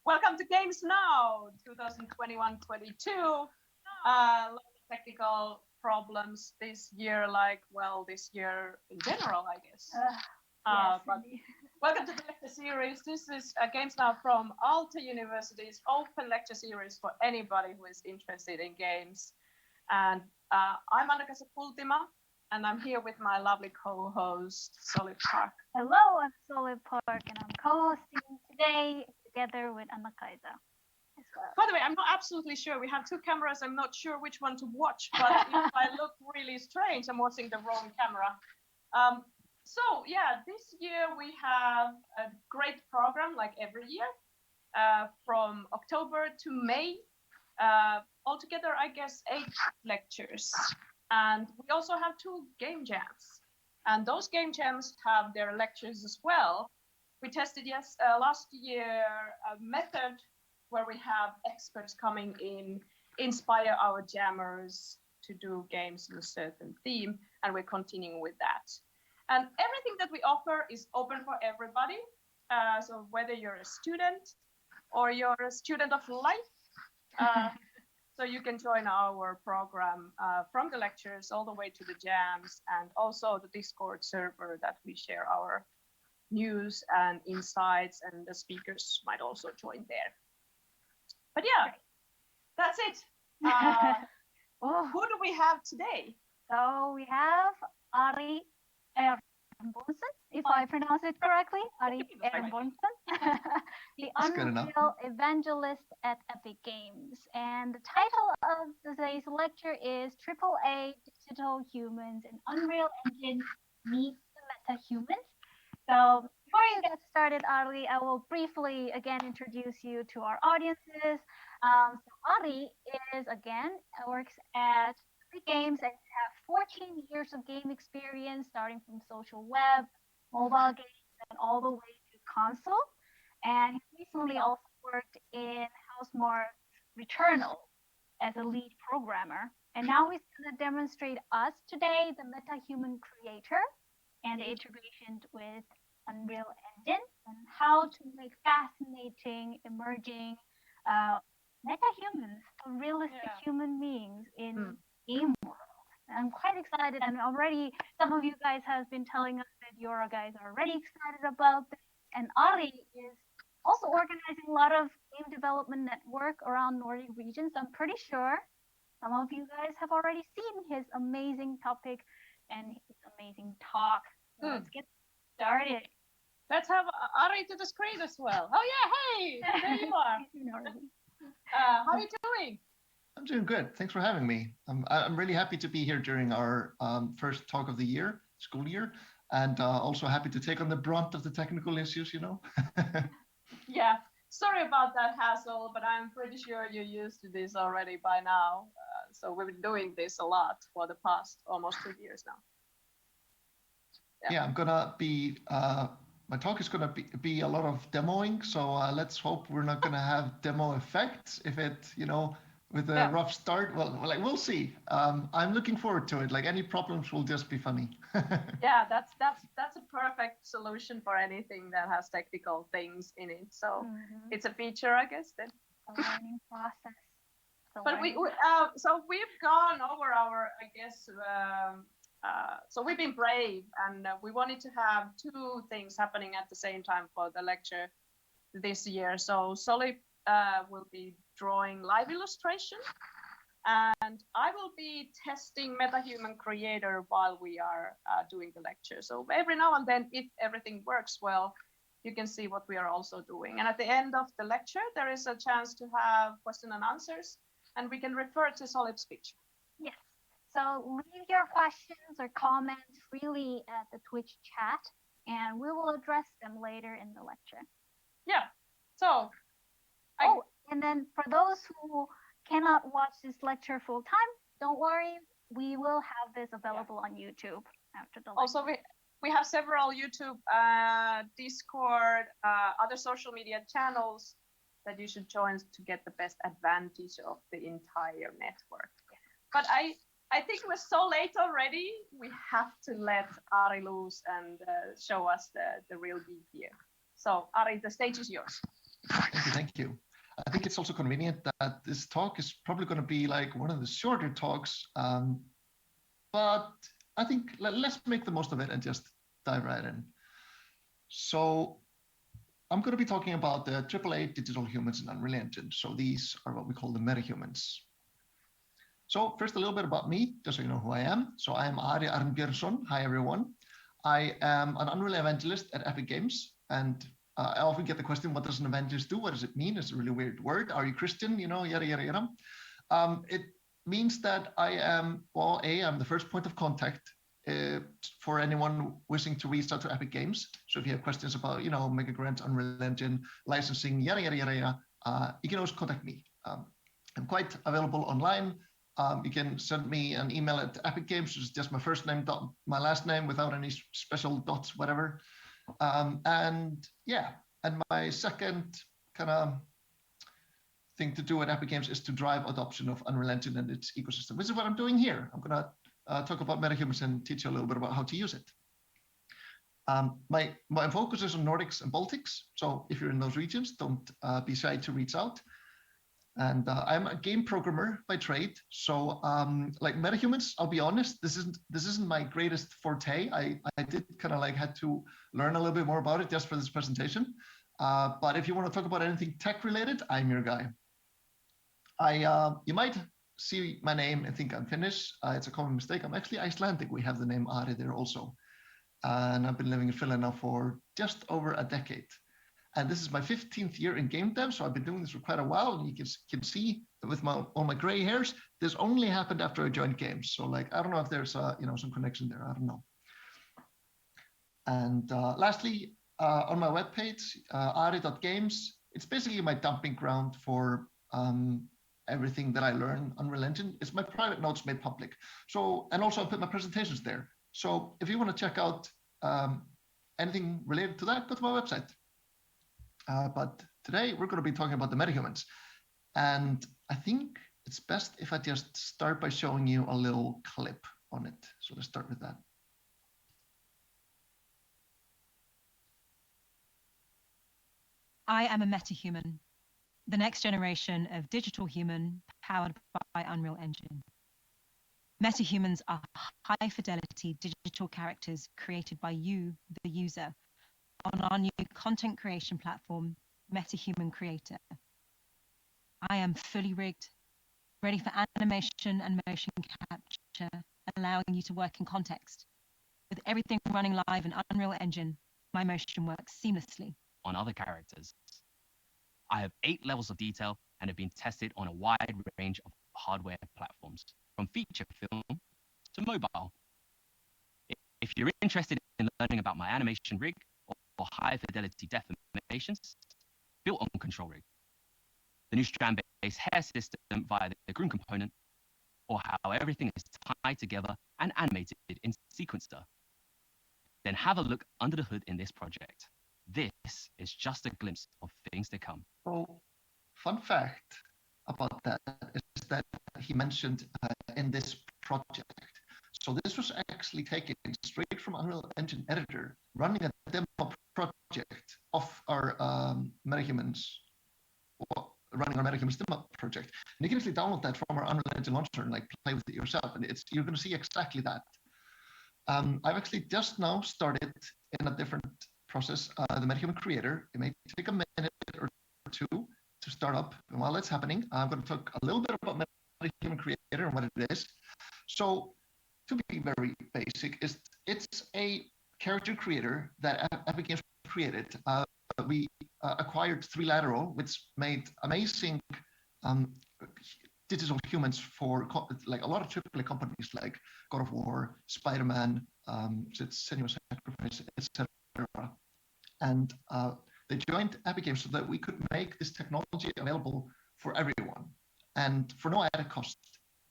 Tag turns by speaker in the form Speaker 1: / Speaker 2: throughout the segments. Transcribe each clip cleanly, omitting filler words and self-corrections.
Speaker 1: Welcome to Games Now 2021-22. A lot of technical problems this year, this year in general, I guess. But welcome to the lecture series. This is Games Now from Aalto University's open lecture series for anybody who is interested in games. And I'm Anna-Kaisa Kultima, and I'm here with my lovely co-host, Solid Park.
Speaker 2: Hello, I'm Solid Park, and I'm co-hosting today together with Anna-Kaisa as well.
Speaker 1: By the way, I'm not absolutely sure. We have two cameras. I'm not sure which one to watch, but if I look really strange, I'm watching the wrong camera. This year we have a great program, like every year, from October to May. Altogether, I guess, 8 lectures. And we also have 2 game jams. And those game jams have their lectures as well. We tested last year a method where we have experts coming in, inspire our jammers to do games in a certain theme, and we're continuing with that. And everything that we offer is open for everybody. So whether you're a student or you're a student of life, so you can join our program from the lectures all the way to the jams, and also the Discord server that we share our news and insights, and the speakers might also join there. But yeah, that's it. Who do we have today?
Speaker 2: So we have Ari Arnbjörnsson, if I pronounce it correctly. Ari Arnbjörnsson, the Unreal Evangelist at Epic Games. And the title of today's lecture is AAA Digital Humans and Unreal Engine Meet the Metahumans. So before you get started, Ari, I will briefly again introduce you to our audiences. So Ari works at Epic Games and have 14 years of game experience, starting from social web, mobile games, and all the way to console. And he recently also worked in Housemarque Returnal as a lead programmer. And now he's going to demonstrate us today the MetaHuman creator and the integration with Unreal Engine and how to make fascinating, emerging metahumans, realistic human beings in game world. I'm quite excited, and already some of you guys have been telling us that you guys are already excited about this. And Ari is also organizing a lot of game development network around Nordic regions. I'm pretty sure some of you guys have already seen his amazing topic and his amazing talk. So let's get started.
Speaker 1: Let's have Ari to the screen as well. Oh yeah, hey, there you are. How are you doing?
Speaker 3: I'm doing good. Thanks for having me. I'm really happy to be here during our first talk of the school year, and also happy to take on the brunt of the technical issues,
Speaker 1: Yeah, sorry about that hassle, but I'm pretty sure you're used to this already by now. So we've been doing this a lot for the past almost 2 years now.
Speaker 3: Yeah, I'm gonna be. My talk is gonna be a lot of demoing, so let's hope we're not gonna have demo effects. If it, with a rough start, we'll see. I'm looking forward to it. Like, any problems will just be funny.
Speaker 1: Yeah, that's a perfect solution for anything that has technical things in it. So it's a feature, I guess. Then
Speaker 2: a learning process.
Speaker 1: But we've gone over our, I guess. So we've been brave, and we wanted to have 2 things happening at the same time for the lecture this year. So Solid will be drawing live illustration, and I will be testing MetaHuman Creator while we are doing the lecture. So every now and then, if everything works well, you can see what we are also doing. And at the end of the lecture, there is a chance to have question and answers, and we can refer to Solid's picture.
Speaker 2: Yes. So leave your questions or comments freely at the Twitch chat, and we will address them later in the lecture.
Speaker 1: Yeah. So.
Speaker 2: And then for those who cannot watch this lecture full time, don't worry. We will have this available on YouTube after the lecture.
Speaker 1: Also, we have several YouTube, Discord, other social media channels that you should join to get the best advantage of the entire network. But I think we're so late already. We have to let Ari loose and show us the real geek here. So Ari, the stage is yours.
Speaker 3: Thank you. I think it's also convenient that this talk is probably going to be like one of the shorter talks, but I think let's make the most of it and just dive right in. So I'm going to be talking about the AAA digital humans in Unreal Engine. So these are what we call the metahumans. So first, a little bit about me, just so you know who I am. So I am Ari Arnbjörnsson. Hi, everyone. I am an Unreal Evangelist at Epic Games. And I often get the question, what does an evangelist do? What does it mean? It's a really weird word. Are you Christian? You know, yada, yada, yada. It means that I am, well, I'm the first point of contact for anyone wishing to reach out to Epic Games. So if you have questions about, you know, mega grants, Unreal Engine, licensing, yada, yada, yada, yada, you can always contact me. I'm quite available online. You can send me an email at Epic Games, which is just my first name, my last name without any special dots, whatever. And yeah, and my second kind of thing to do at Epic Games is to drive adoption of Unreal Engine and its ecosystem, which is what I'm doing here. I'm going to talk about metahumans and teach you a little bit about how to use it. My focus is on Nordics and Baltics. So if you're in those regions, don't be shy to reach out. And I'm a game programmer by trade. So like metahumans, I'll be honest, this isn't my greatest forte. I did kind of like had to learn a little bit more about it just for this presentation. But if you want to talk about anything tech related, I'm your guy. You might see my name and think I'm Finnish. It's a common mistake. I'm actually Icelandic. We have the name Ari there also. And I've been living in Finland now for just over a decade. And this is my 15th year in game dev, so I've been doing this for quite a while. And you can see with all my gray hairs, this only happened after I joined games. So like, I don't know if there's some connection there. I don't know. And lastly, on my webpage, ari.games, it's basically my dumping ground for everything that I learn on Unreal Engine. It's my private notes made public. So, and also I put my presentations there. So if you want to check out anything related to that, go to my website. But today we're going to be talking about the metahumans. And I think it's best if I just start by showing you a little clip on it. So let's start with that.
Speaker 4: I am a metahuman, the next generation of digital human powered by Unreal Engine. Metahumans are high fidelity digital characters created by you, the user, on our new content creation platform, Metahuman Creator. I am fully rigged, ready for animation and motion capture, allowing you to work in context. With everything running live in Unreal Engine, my motion works seamlessly
Speaker 5: on other characters. I have 8 levels of detail and have been tested on a wide range of hardware platforms, from feature film to mobile. If you're interested in learning about my animation rig or high fidelity deformations built on Control Rig, the new strand-based hair system via the groom component, or how everything is tied together and animated in Sequencer, then have a look under the hood in this project. This is just a glimpse of things to come.
Speaker 3: So, fun fact about that is that he mentioned in this project. So this was actually taken straight from Unreal Engine Editor, running a demo project of our metahumans, running our metahumans demo project. And you can actually download that from our Unreal Engine launcher and like play with it yourself. And you're going to see exactly that. I've actually just now started in a different process, the Metahuman Creator. It may take a minute or two to start up. And while that's happening, I'm going to talk a little bit about Metahuman Creator and what it is. So to be very basic, it's a character creator that Epic Games created. We acquired 3Lateral, which made amazing digital humans for like a lot of AAA companies like God of War, Spider-Man, Senua's Sacrifice, etc. And they joined Epic Games so that we could make this technology available for everyone and for no added cost.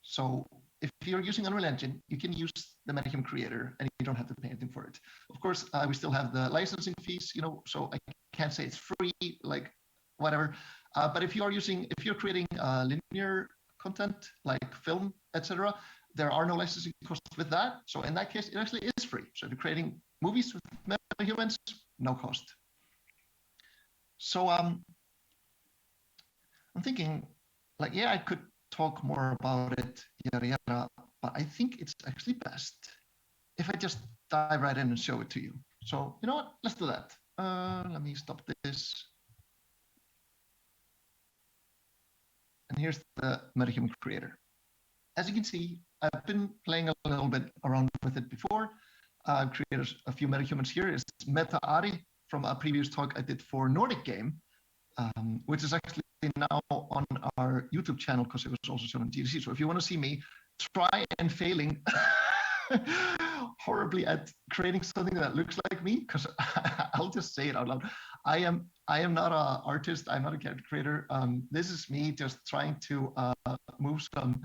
Speaker 3: So if you're using Unreal Engine, you can use the Metahuman Creator and you don't have to pay anything for it. Of course, we still have the licensing fees, so I can't say it's free, like whatever. But if you're creating linear content like film, etc., there are no licensing costs with that. So in that case, it actually is free. So if you're creating movies with metahumans, no cost. So I'm thinking, like, yeah, I could talk more about it, yada yada, but I think it's actually best if I just dive right in and show it to you. So you know what? Let's do that. Let me stop this. And here's the Metahuman creator. As you can see, I've been playing a little bit around with it before. I've created a few metahumans here. It's Meta Ari from a previous talk I did for Nordic Game, which is actually now on our YouTube channel because it was also shown on GDC. So if you want to see me try and failing horribly at creating something that looks like me, because I'll just say it out loud. I am not an artist. I'm not a character creator. This is me just trying to move some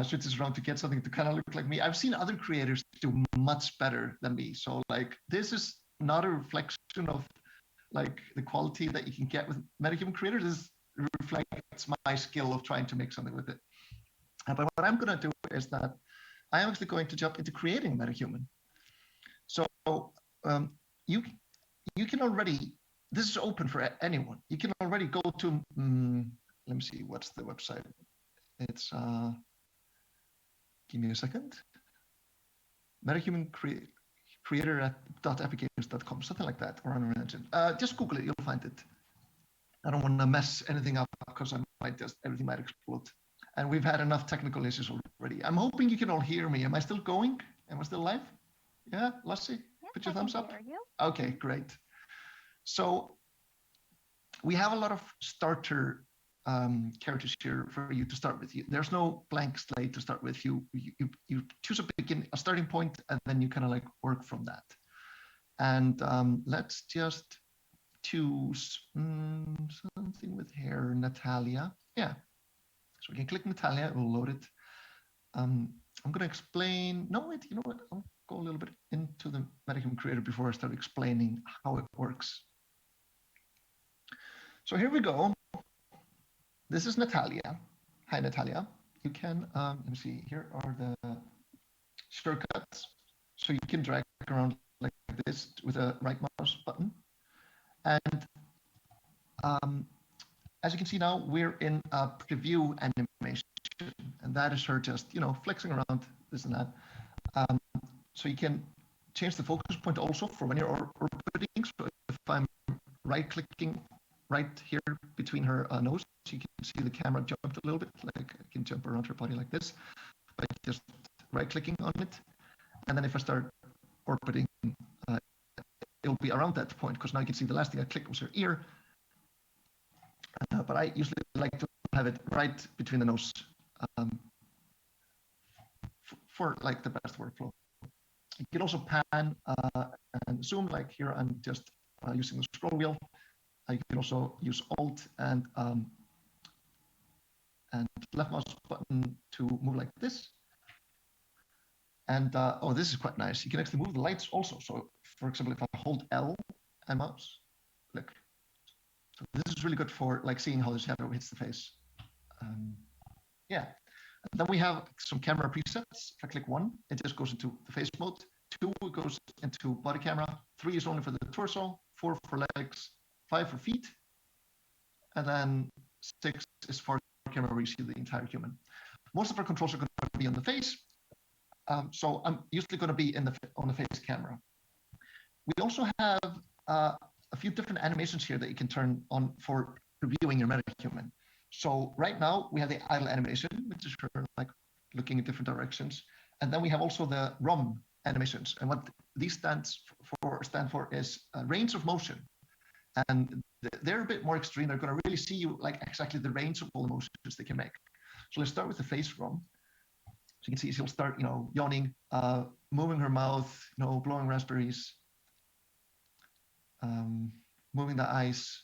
Speaker 3: switches around to get something to kind of look like me. I've seen other creators do much better than me. So like, this is not a reflection of like the quality that you can get with metahuman creators. This reflects my skill of trying to make something with it. But what I'm going to do is that I am actually going to jump into creating metahuman. So you can already, this is open for anyone. You can already go to, let me see, what's the website? It's, give me a second. Metahuman creator at .epicgames.com, something like that, or Unreal Engine. Just Google it, you'll find it. I don't want to mess anything up because everything might explode. And we've had enough technical issues already. I'm hoping you can all hear me. Am I still going? Am I still live? Yeah, Lassie, put your thumbs up. Okay, great. So we have a lot of starter characters here for you to start with. There's no blank slate to start with. You choose a starting point, and then you kind of like work from that. And let's just choose something with hair, Natalia. Yeah. So we can click Natalia, it will load it. I'm going to explain. No, wait, you know what? I'll go a little bit into the Metahuman creator before I start explaining how it works. So here we go. This is Natalia. Hi, Natalia. You can, let me see, here are the shortcuts. So you can drag around like this with a right mouse button. And as you can see now, we're in a preview animation, and that is her just, flexing around this and that. So you can change the focus point also for when you're orbiting. So if I'm right-clicking right here between her nose, you can see the camera jumped a little bit, like I can jump around her body like this by just right-clicking on it. And then if I start orbiting, it'll be around that point, because now you can see the last thing I clicked was her ear. But I usually like to have it right between the nose for like the best workflow. You can also pan and zoom, like here I'm just using the scroll wheel. You can also use Alt and left mouse button to move like this. And oh, this is quite nice. You can actually move the lights also. So for example, if I hold L and mouse, look. So this is really good for like seeing how the shadow hits the face. Yeah. And then we have some camera presets. If I click 1, it just goes into the face mode. 2, it goes into body camera. 3 is only for the torso. 4 for legs. 5 for feet. And then 6 is for camera where you see the entire human. Most of our controls are going to be on the face. So I'm usually going to be on the face camera. We also have a few different animations here that you can turn on for reviewing your metahuman. So right now we have the idle animation, which is for like looking in different directions. And then we have also the ROM animations. And what these stand for is range of motion. And they're a bit more extreme. They're going to really see you like exactly the range of all the motions they can make. So let's start with the face ROM. So you can see she'll start, yawning, moving her mouth, blowing raspberries, moving the eyes.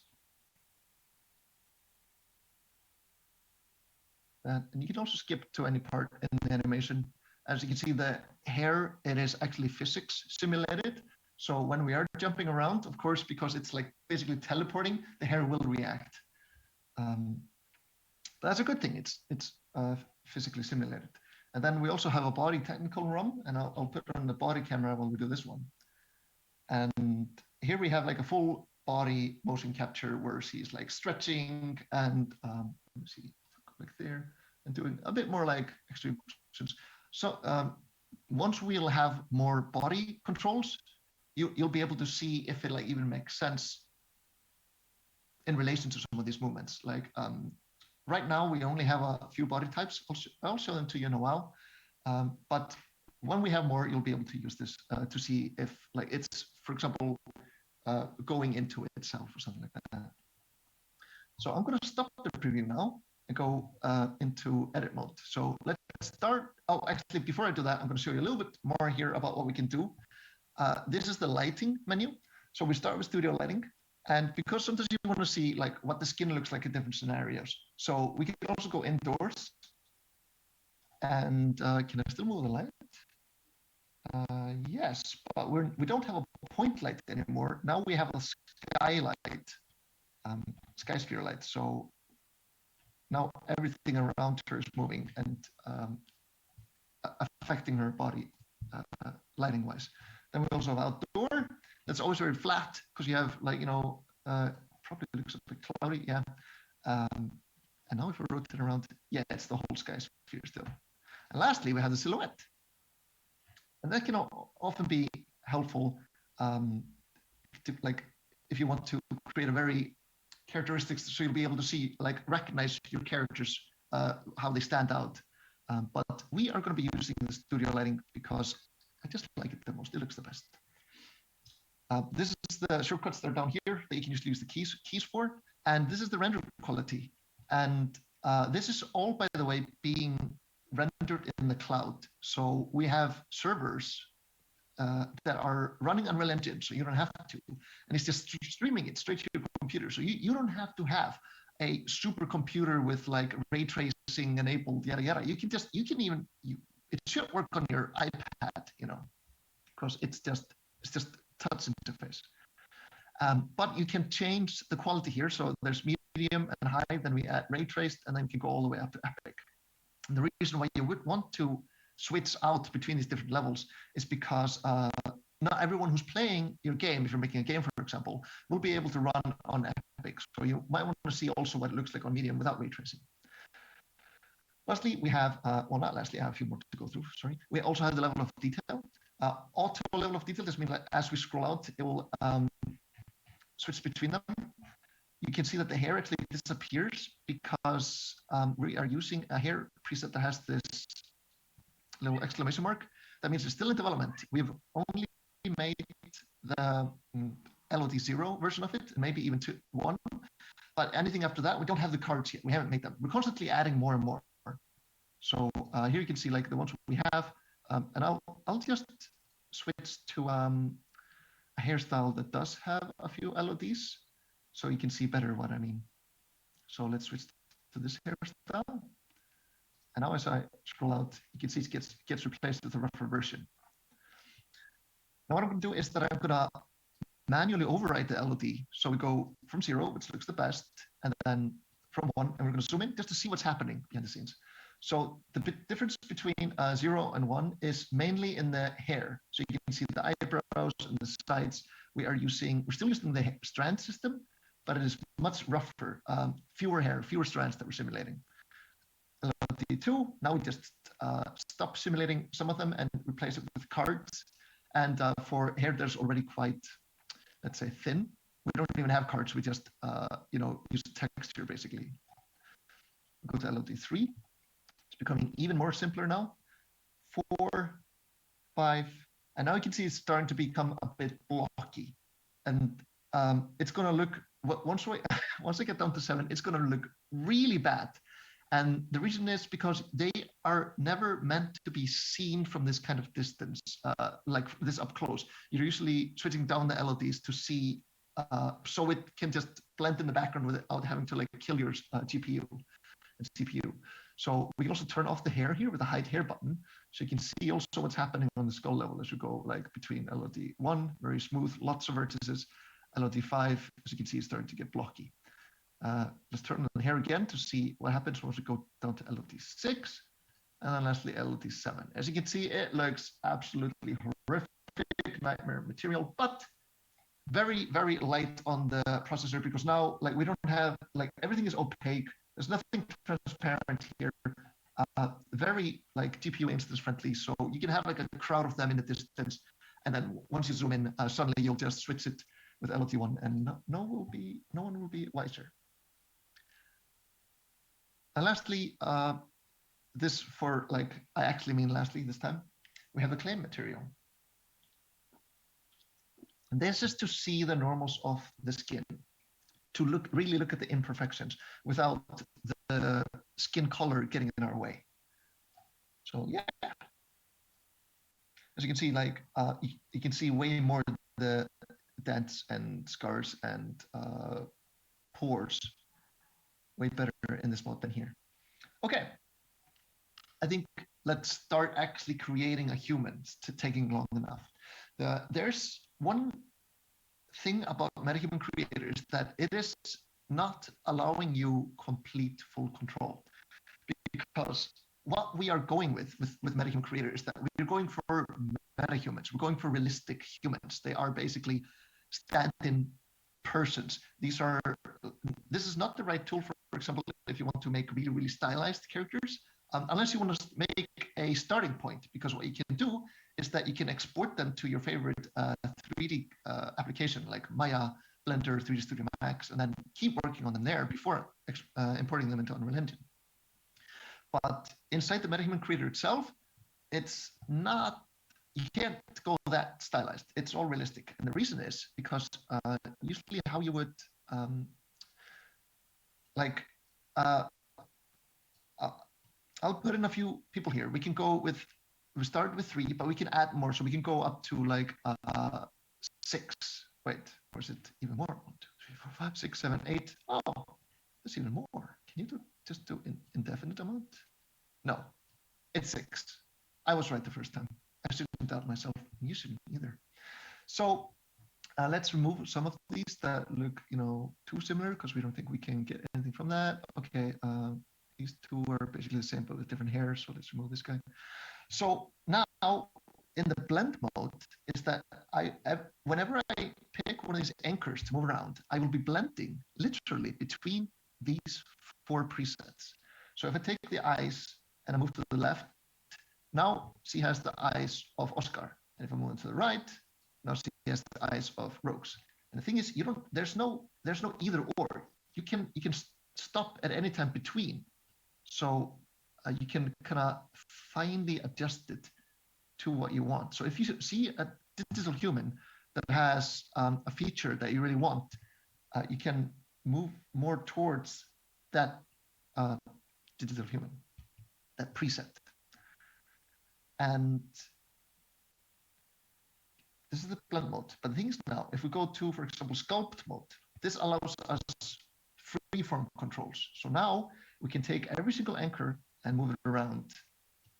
Speaker 3: And you can also skip to any part in the animation. As you can see, the hair, it is actually physics simulated. So when we are jumping around, of course, because it's like basically teleporting, the hair will react. That's a good thing. It's physically simulated. And then we also have a body technical ROM, and I'll put it on the body camera while we do this one. And here we have like a full body motion capture where she's like stretching and let me see, click there and doing a bit more like extreme motions. So once we'll have more body controls, you'll be able to see if it like even makes sense in relation to some of these movements. Like right now we only have a few body types. I'll show them to you in a while. But when we have more, you'll be able to use this to see if like it's, for example, going into itself or something like that. So I'm going to stop the preview now and go into edit mode. So let's start. Oh, actually, before I do that, I'm going to show you a little bit more here about what we can do. This is the lighting menu. So we start with studio lighting. And because sometimes you want to see like what the skin looks like in different scenarios. So we can also go indoors. And can I still move the light? Yes, but we don't have a point light anymore. Now we have a skylight, sky sphere light. So now everything around her is moving and affecting her body lighting wise. Then we also have outdoor. That's always very flat because you have like, probably looks a bit cloudy. Yeah. And now if we rotate around, yeah, it's the whole sky sphere still. And lastly, we have the silhouette. And that can often be helpful to, like, if you want to create a very characteristics, so you'll be able to see, like, recognize your characters, how they stand out. But we are going to be using the studio lighting because I just like it the most. It looks the best. This is the shortcuts that are down here that you can just use the keys for. And this is the render quality. And this is all, by the way, being rendered in the cloud. So we have servers that are running Unreal Engine, so you don't have to. And it's just streaming it straight to your computer. So you don't have to have a supercomputer with like ray tracing enabled, yada yada. It should work on your iPad, because it's just touch interface. But you can change the quality here. So there's medium and high, then we add ray traced, and then you can go all the way up to epic. And the reason why you would want to switch out between these different levels is because not everyone who's playing your game, if you're making a game, for example, will be able to run on epic. So you might want to see also what it looks like on medium without ray tracing. Lastly, we have, well, not lastly, I have a few more to go through, sorry. We also have the level of detail. Auto level of detail, this means like as we scroll out, it will switch between them. You can see that the hair actually disappears because we are using a hair preset that has this little exclamation mark. That means it's still in development. We've only made the LOD 0 version of it, maybe even 1. But anything after that, we don't have the cards yet. We haven't made them. We're constantly adding more and more. So here you can see like the ones we have. And I'll just switch to a hairstyle that does have a few LODs, so you can see better what I mean. So let's switch to this hairstyle. And now as I scroll out, you can see it gets replaced with a rougher version. Now what I'm going to do is that I'm going to manually override the LOD. So we go from 0, which looks the best, and then from 1, and we're going to zoom in just to see what's happening behind the scenes. So the difference between 0 and 1 is mainly in the hair. So you can see the eyebrows and the sides. We're still using the strand system, but it is much rougher, fewer hair, fewer strands that we're simulating. LOD2, now we just stop simulating some of them and replace it with cards. And for hair, there's already quite, let's say, thin. We don't even have cards. We just, use texture basically. Go to LOD3. It's becoming even more simpler now. 4, 5, and now you can see it's starting to become a bit blocky. And it's going to look, once I get down to 7, it's going to look really bad. And the reason is because they are never meant to be seen from this kind of distance, like this up close. You're usually switching down the LODs to see, so it can just blend in the background without having to like kill your GPU and CPU. So we can also turn off the hair here with the hide hair button. So you can see also what's happening on the skull level as we go like between LOD 1, very smooth, lots of vertices, LOD 5, as you can see, it's starting to get blocky. Let's turn on the hair again to see what happens once we go down to LOD 6, and then lastly LOD 7. As you can see, it looks absolutely horrific, nightmare material, but very, very light on the processor because now like we don't have like everything is opaque. There's nothing transparent here. Very like GPU instance friendly. So you can have like a crowd of them in the distance. And then once you zoom in, suddenly you'll just switch it with LLT1 and no one will be wiser. And lastly, this for like, I actually mean lastly this time, we have the claim material. And this is to see the normals of the skin, to really look at the imperfections without the skin color getting in our way. So yeah, as you can see, like you can see way more the dents and scars and pores way better in this mode than here. Okay, I think let's start actually creating a human. It's taking long enough. There's one thing about MetaHuman Creator is that it is not allowing you complete full control, because what we are going with MetaHuman Creator is that we're going for metahumans. We're going for realistic humans. They are basically stand-in persons. This is not the right tool, for example, if you want to make really, really stylized characters, unless you want to make a starting point, because what you can do is that you can export them to your favorite 3D application like Maya, Blender, 3D Studio Max, and then keep working on them there before importing them into Unreal Engine. But inside the MetaHuman Creator itself, it's not, you can't go that stylized. It's all realistic. And the reason is because usually how you would, I'll put in a few people here. We can go with, we start with 3, but we can add more. So we can go up to like 6. Wait, or is it even more? 1, 2, 3, 4, 5, 6, 7, 8. Oh, that's even more. Can you just do indefinite amount? No, it's 6. I was right the first time. I shouldn't doubt myself. You shouldn't either. So let's remove some of these that look, too similar because we don't think we can get anything from that. Okay, these two are basically the same but with different hair. So let's remove this guy. So now in the blend mode is that whenever I pick one of these anchors to move around, I will be blending literally between these 4 presets. So if I take the eyes and I move to the left, now she has the eyes of Oscar. And if I move to the right, now she has the eyes of Rose. And the thing is, there's no either or. You can stop at any time between. So you can kind of finely adjust it to what you want. So if you see a digital human that has a feature that you really want, you can move more towards that digital human, that preset. And this is the blend mode. But the thing is now, if we go to, for example, sculpt mode, this allows us freeform controls. So now we can take every single anchor and move it around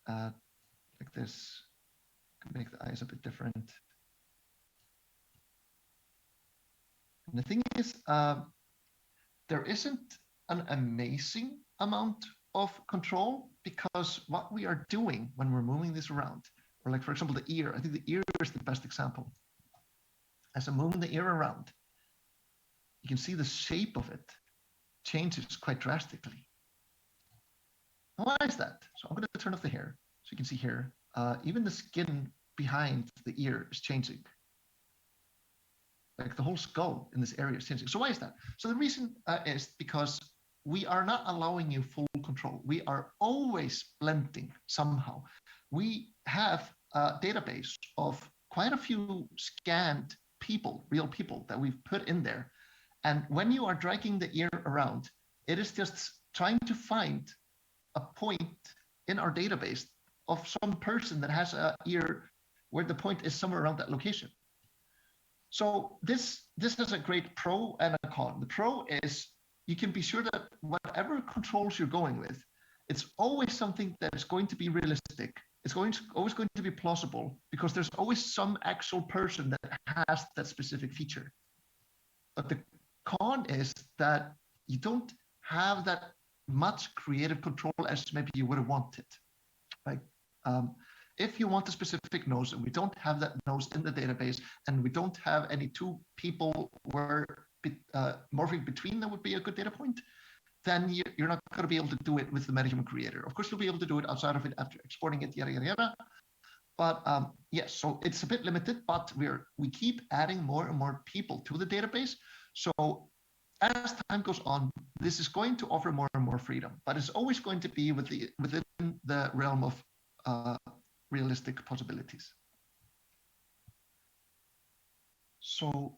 Speaker 3: like this. Make the eyes a bit different. And the thing is, there isn't an amazing amount of control because what we are doing when we're moving this around, or like, for example, the ear, I think the ear is the best example. As I'm moving the ear around, you can see the shape of it changes quite drastically. Why is that? So I'm going to turn off the hair. So you can see here, even the skin behind the ear is changing. Like the whole skull in this area is changing. So why is that? So the reason is because we are not allowing you full control. We are always blending somehow. We have a database of quite a few scanned people, real people that we've put in there. And when you are dragging the ear around, it is just trying to find a point in our database of some person that has an ear where the point is somewhere around that location. So this has a great pro and a con. The pro is you can be sure that whatever controls you're going with, it's always something that is going to be realistic. It's always going to be plausible because there's always some actual person that has that specific feature. But the con is that you don't have that much creative control as maybe you would have wanted. Like if you want a specific nose and we don't have that nose in the database and we don't have any two people where morphing between them would be a good data point, then you're not going to be able to do it with the MetaHuman creator. Of course, you'll be able to do it outside of it after exporting it, yada, yada, yada. But yes, so it's a bit limited, but we keep adding more and more people to the database. So as time goes on, this is going to offer more and more freedom, but it's always going to be within the realm of realistic possibilities. So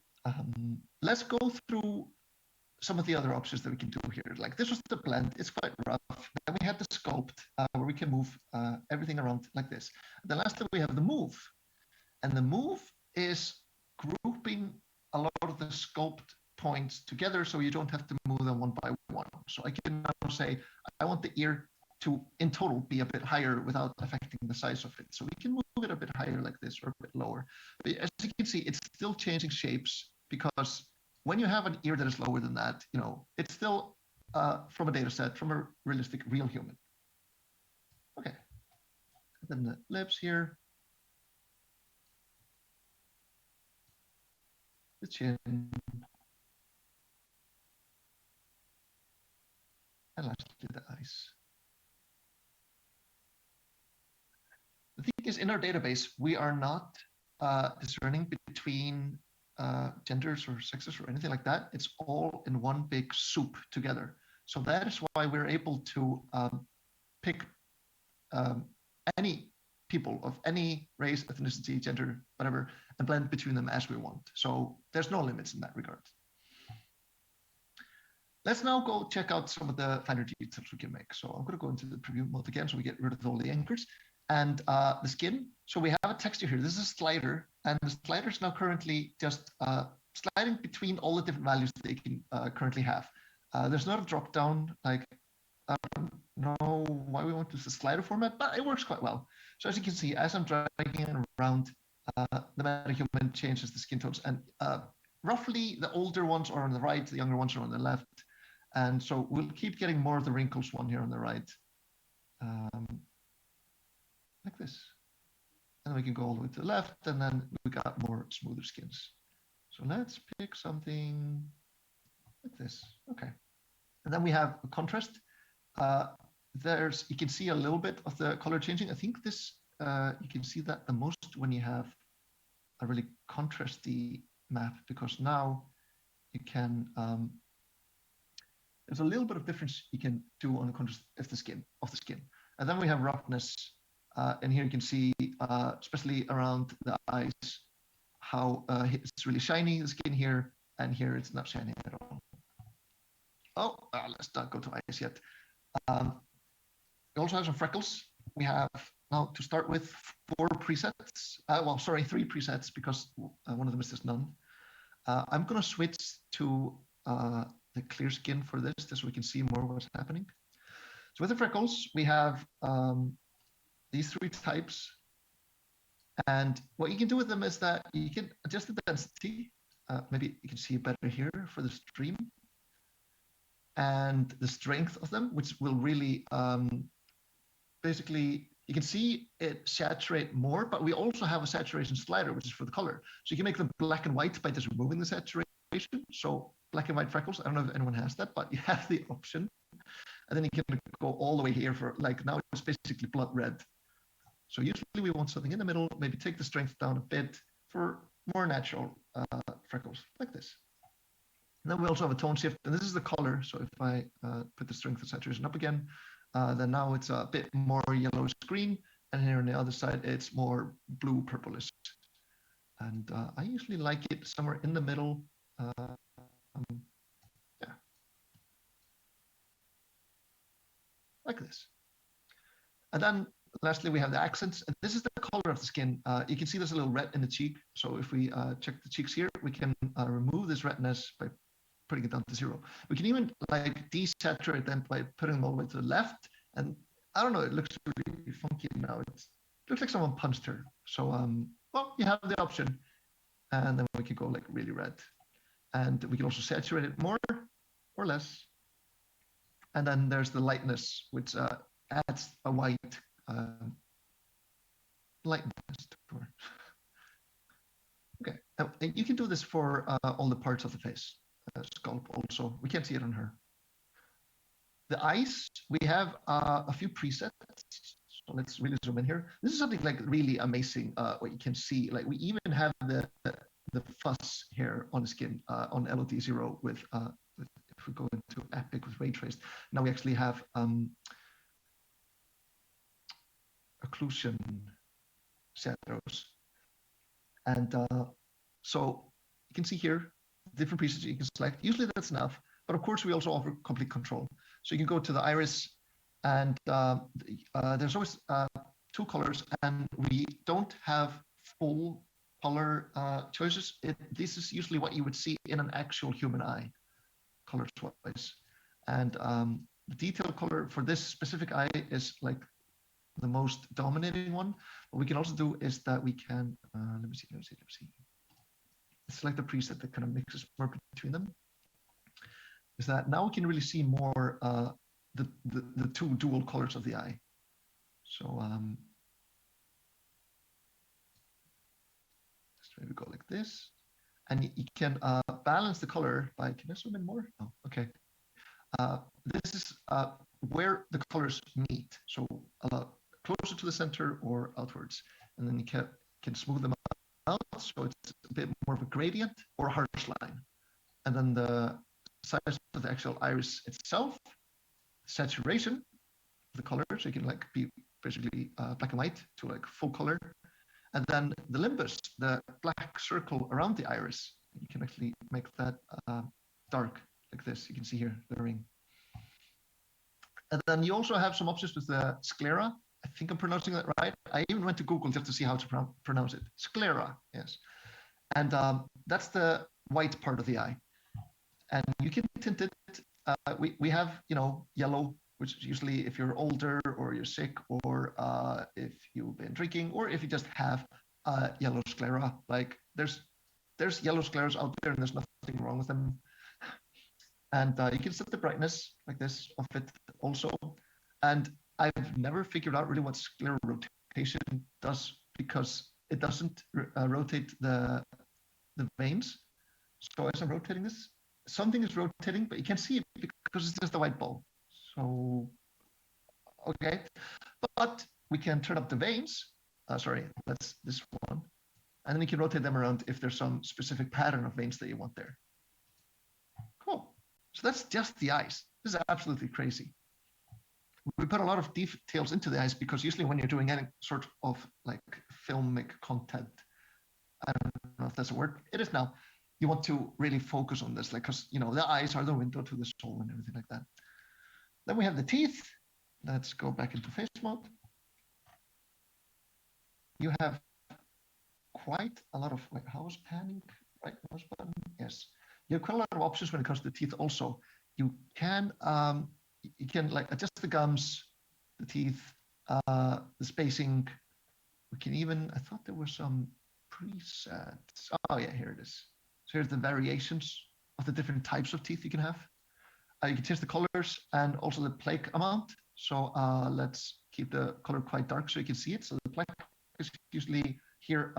Speaker 3: let's go through some of the other options that we can do here. Like this was the blend, it's quite rough. Then we had the sculpt where we can move everything around like this. Then lastly, we have the move. And the move is grouping a lot of the sculpt points together so you don't have to move them one by one. So I can now say, I want the ear to, in total, be a bit higher without affecting the size of it. So we can move it a bit higher like this or a bit lower. But as you can see, it's still changing shapes because when you have an ear that is lower than that, it's still from a data set, from a realistic real human. Okay. And then the lips here. The chin. And lastly, the eyes. The thing is, in our database, we are not discerning between genders or sexes or anything like that. It's all in one big soup together. So that is why we're able to pick any people of any race, ethnicity, gender, whatever, and blend between them as we want. So there's no limits in that regard. Let's now go check out some of the finer details we can make. So I'm going to go into the preview mode again so we get rid of all the anchors. And the skin, so we have a texture here. This is a slider, and the slider is now currently just sliding between all the different values that they can currently have. There's not a drop down, like, I don't know why we want to use the slider format, but it works quite well. So as you can see, as I'm dragging it around, the MetaHuman changes the skin tones, and roughly the older ones are on the right, the younger ones are on the left. And so we'll keep getting more of the wrinkles one here on the right. Like this. And we can go all the way to the left, and then we got more smoother skins. So let's pick something like this. Okay. And then we have a contrast. You can see a little bit of the color changing. I think this, you can see that the most when you have a really contrasty map, because now you can, there's a little bit of difference you can do on the contrast of the skin. And then we have roughness. And here you can see, especially around the eyes, how it's really shiny, the skin here, and here it's not shiny at all. Oh, let's not go to eyes yet. We also have some freckles. We have now, to start with, 4 presets. 3 presets, because one of them is just none. I'm going to switch to the clear skin for this, just so we can see more what's happening. So with the freckles, we have these 3 types, and what you can do with them is that you can adjust the density. Maybe you can see it better here for the stream, and the strength of them, which will really basically, you can see it saturate more, but we also have a saturation slider, which is for the color. So you can make them black and white by just removing the saturation. So black and white freckles, I don't know if anyone has that, but you have the option. And then you can go all the way here for, like, now it's basically blood red. So usually we want something in the middle, maybe take the strength down a bit for more natural freckles, like this. And then we also have a tone shift, and this is the color. So if I put the strength and saturation up again, then now it's a bit more yellowish green, and here on the other side, it's more blue purplish. And I usually like it somewhere in the middle. Yeah. Like this. And then lastly, we have the accents, and this is the color of the skin. You can see there's a little red in the cheek. So if we check the cheeks here, we can remove this redness by putting it down to 0. We can even like desaturate them by putting them all the way to the left. And I don't know, it looks really funky now. It looks like someone punched her. So, well, you have the option. And then we can go like really red. And we can also saturate it more or less. And then there's the lightness, which adds a white lightness to her. Okay, and you can do this for all the parts of the face. Sculpt also. We can't see it on her. The eyes, we have a few presets. So let's really zoom in here. This is something like really amazing. What you can see, like we even have the fuzz here on the skin on LOD0 with if we go into Epic with ray traced. Now we actually have occlusion shadows. And so you can see here, different presets you can select. Usually that's enough, but of course we also offer complete control. So you can go to the iris and there's always two colors and we don't have full color choices. This is usually what you would see in an actual human eye, color-wise. And the detail color for this specific eye is like the most dominating one. What we can also do is that we can, let me see. Select the preset that kind of mixes more between them. Is that now we can really see more the two dual colors of the eye. So just maybe go like this. And you can balance the color by, can I zoom in more? Oh, okay. This is where the colors meet. So closer to the center or outwards. And then you can smooth them out. So it's a bit more of a gradient or a harsh line. And then the size of the actual iris itself, saturation of the color. So you can like be basically black and white to like full color. And then the limbus, the black circle around the iris, you can actually make that dark like this. You can see here, blurring. And then you also have some options with the sclera. I think I'm pronouncing that right. I even went to Google just to see how to pronounce it. Sclera, yes. And that's the white part of the eye. And you can tint it. We have, yellow, which is usually if you're older or you're sick or if you've been drinking or if you just have yellow sclera. Like there's yellow scleras out there and there's nothing wrong with them. And you can set the brightness like this of it also. And I've never figured out really what sclera rotation does because it doesn't rotate the veins. So as I'm rotating this, something is rotating, but you can't see it because it's just a white ball. So, okay. But we can turn up the veins. Sorry, that's this one. And then you can rotate them around if there's some specific pattern of veins that you want there. Cool. So that's just the eyes. This is absolutely crazy. We put a lot of details into the eyes because usually when you're doing any sort of like filmic content, I don't know if that's a word, it is now, you want to really focus on this, like, because, the eyes are the window to the soul and everything like that. Then we have the teeth. Let's go back into face mode. You have quite a lot of, like, how is panning? Right mouse button? Yes. You have quite a lot of options when it comes to the teeth also. You can like adjust the gums, the teeth, the spacing. We can even, I thought there were some presets. Oh yeah, here it is. So here's the variations of the different types of teeth you can have. You can change the colors and also the plaque amount. So let's keep the color quite dark so you can see it. So the plaque is usually here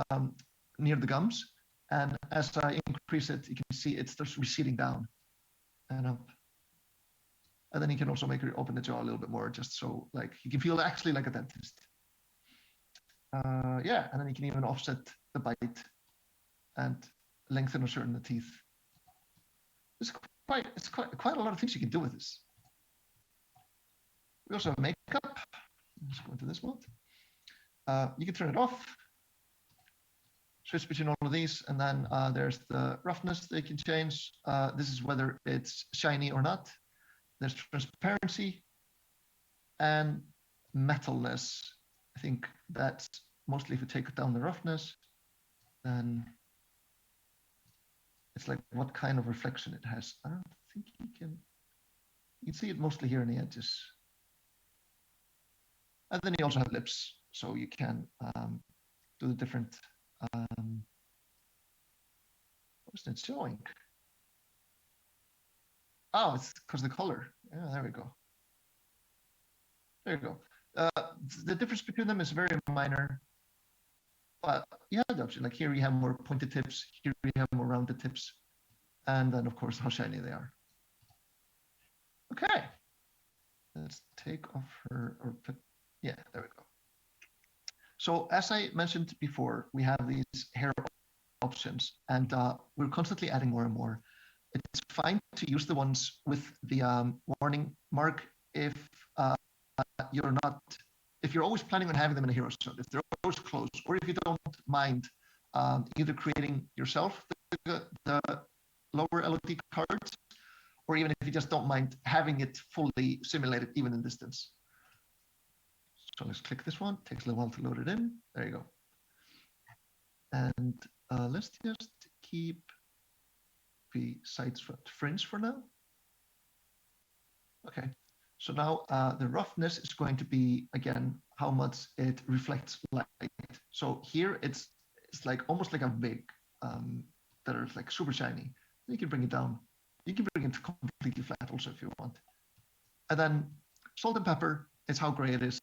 Speaker 3: near the gums. And as I increase it, you can see it starts receding down and up. And then you can also make it open the jaw a little bit more, just so like you can feel actually like a dentist. Yeah, and then you can even offset the bite and lengthen or shorten the teeth. It's quite a lot of things you can do with this. We also have makeup. Let's go into this mode. You can turn it off. Switch between all of these, and then there's the roughness that you can change. This is whether it's shiny or not. There's transparency and metalness. I think that's mostly if you take down the roughness, then it's like what kind of reflection it has. I don't think you can see it mostly here in the edges. And then you also have lips, so you can do the different, what's it showing? Oh, it's because of the color. Yeah, there we go. There you go. The difference between them is very minor. But you have the option, like here you have more pointed tips, here you have more rounded tips, and then of course how shiny they are. Okay, let's take off her, or put, yeah, there we go. So as I mentioned before, we have these hair options, and we're constantly adding more and more. It's fine to use the ones with the warning mark if if you're always planning on having them in a hero zone, if they're always closed, or if you don't mind either creating yourself the lower LOD cards, or even if you just don't mind having it fully simulated even in distance. So let's click this one, takes a little while to load it in. There you go. And let's just keep the side swept fringe for now. Okay, so now the roughness is going to be, again, how much it reflects light. So here it's like almost like a wig that is like super shiny. You can bring it down. You can bring it completely flat also if you want. And then salt and pepper is how gray it is.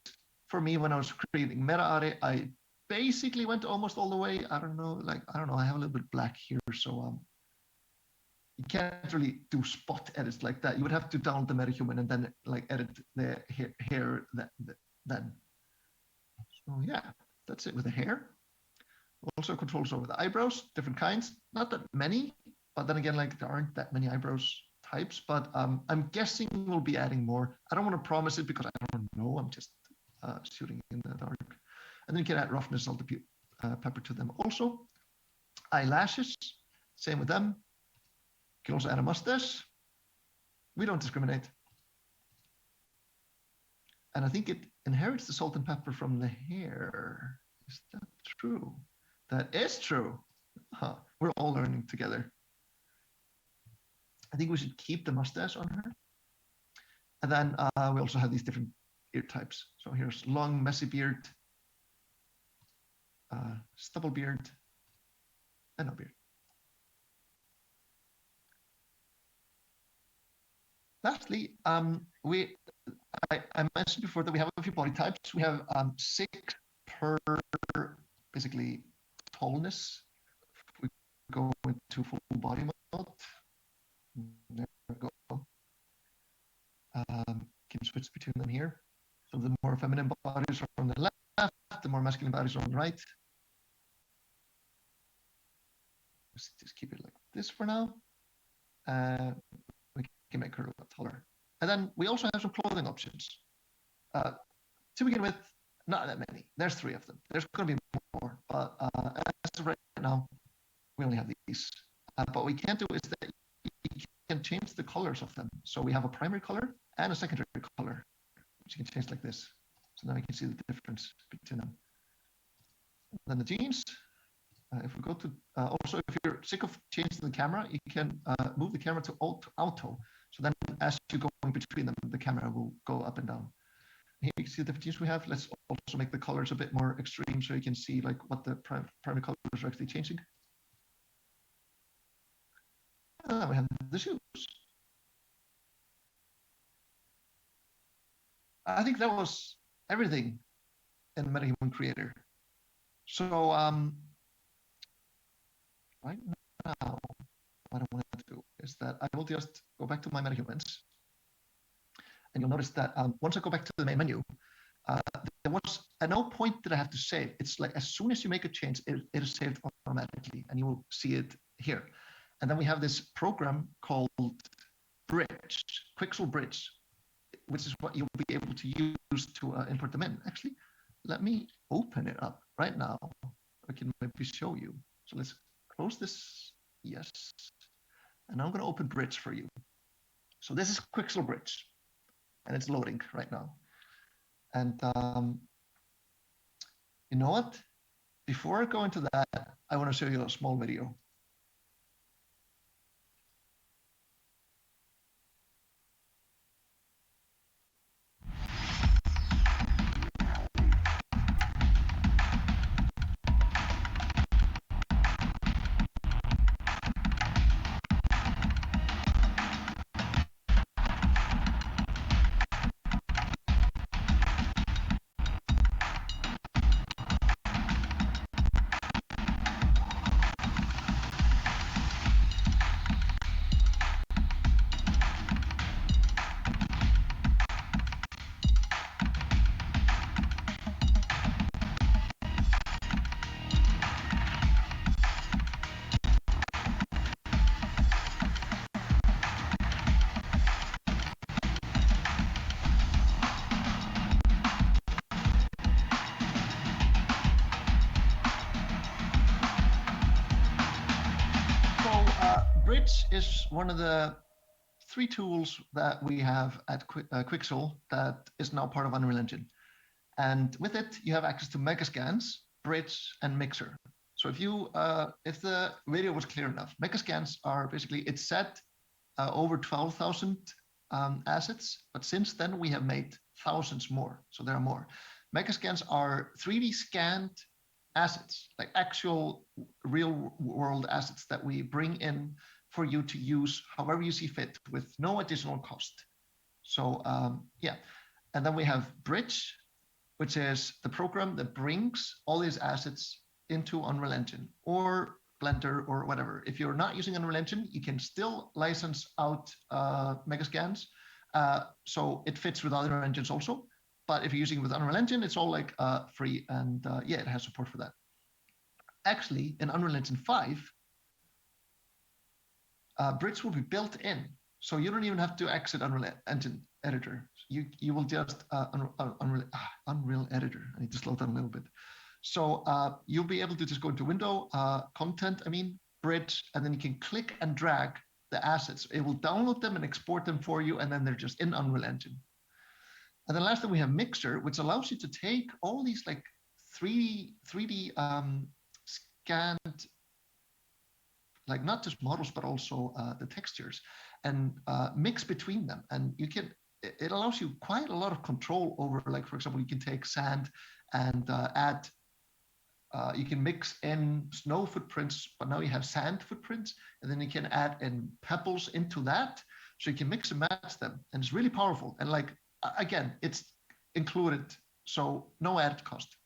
Speaker 3: For me, when I was creating Meta Ari, I basically went almost all the way. I don't know, I have a little bit black here, so you can't really do spot edits like that. You would have to download the Metahuman and then like edit the hair then. So yeah, that's it with the hair. Also controls over the eyebrows, different kinds. Not that many, but then again, like there aren't that many eyebrows types, but I'm guessing we'll be adding more. I don't want to promise it because I don't know. I'm just shooting in the dark. And then you can add roughness, salt, pepper to them also. Eyelashes, same with them. You can also add a mustache. We don't discriminate. And I think it inherits the salt and pepper from the hair. Is that true? That is true. Huh. We're all learning together. I think we should keep the mustache on her. And then we also have these different beard types. So here's long, messy beard, stubble beard, and no beard. Lastly, I mentioned before that we have a few body types. We have 6 per basically tallness. If we go into full body mode, there we go. Can switch between them here. So the more feminine bodies are on the left, the more masculine bodies are on the right. Let's just keep it like this for now. We can make her a little bit taller. And then we also have some clothing options. To begin with, not that many. There's 3 of them. There's going to be more, but as of right now, we only have these. But what we can do is that you can change the colors of them. So we have a primary color and a secondary color, which you can change like this. So now you can see the difference between them. And then the jeans. If we go to, also if you're sick of changing the camera, you can move the camera to auto. So then as you go in between them, the camera will go up and down. Here you can see the different jeans we have. Let's also make the colors a bit more extreme so you can see like what the primary colors are actually changing. And then we have the shoes. I think that was everything in Metahuman Creator. So right now, what I want to do is that I will just go back to my Metahumans. And you'll notice that once I go back to the main menu, there was at no point that I have to save. It's like as soon as you make a change, it is saved automatically, and you will see it here. And then we have this program called Bridge, Quixel Bridge, which is what you'll be able to use to import them in. Actually, let me open it up right now. I can maybe show you. So let's close this. Yes. And I'm going to open Bridge for you. So this is Quixel Bridge, and it's loading right now. And you know what? Before I go into that, I want to show you a small video. Bridge is one of the 3 tools that we have at Quixel that is now part of Unreal Engine. And with it, you have access to Megascans, Bridge, and Mixer. So if the video was clear enough, Megascans are basically, it's set over 12,000 assets, but since then we have made thousands more, so there are more. Megascans are 3D scanned assets, like actual real world assets that we bring in for you to use however you see fit with no additional cost. So yeah, and then we have Bridge, which is the program that brings all these assets into Unreal Engine or Blender or whatever. If you're not using Unreal Engine, you can still license out Megascans. So it fits with other engines also. But if you're using it with Unreal Engine, it's all like free, and yeah, it has support for that. Actually, in Unreal Engine 5, Bridge will be built in. So you don't even have to exit Unreal Engine Editor. You will just Unreal Editor. I need to slow down a little bit. So you'll be able to just go into Window, Content, Bridge, and then you can click and drag the assets. It will download them and export them for you, and then they're just in Unreal Engine. And then last thing we have Mixer, which allows you to take all these like 3D scanned, like not just models, but also the textures, and mix between them. And it allows you quite a lot of control over, like, for example, you can take sand and add, you can mix in snow footprints, but now you have sand footprints, and then you can add in pebbles into that. So you can mix and match them, and it's really powerful. And like, again, it's included, so no added cost.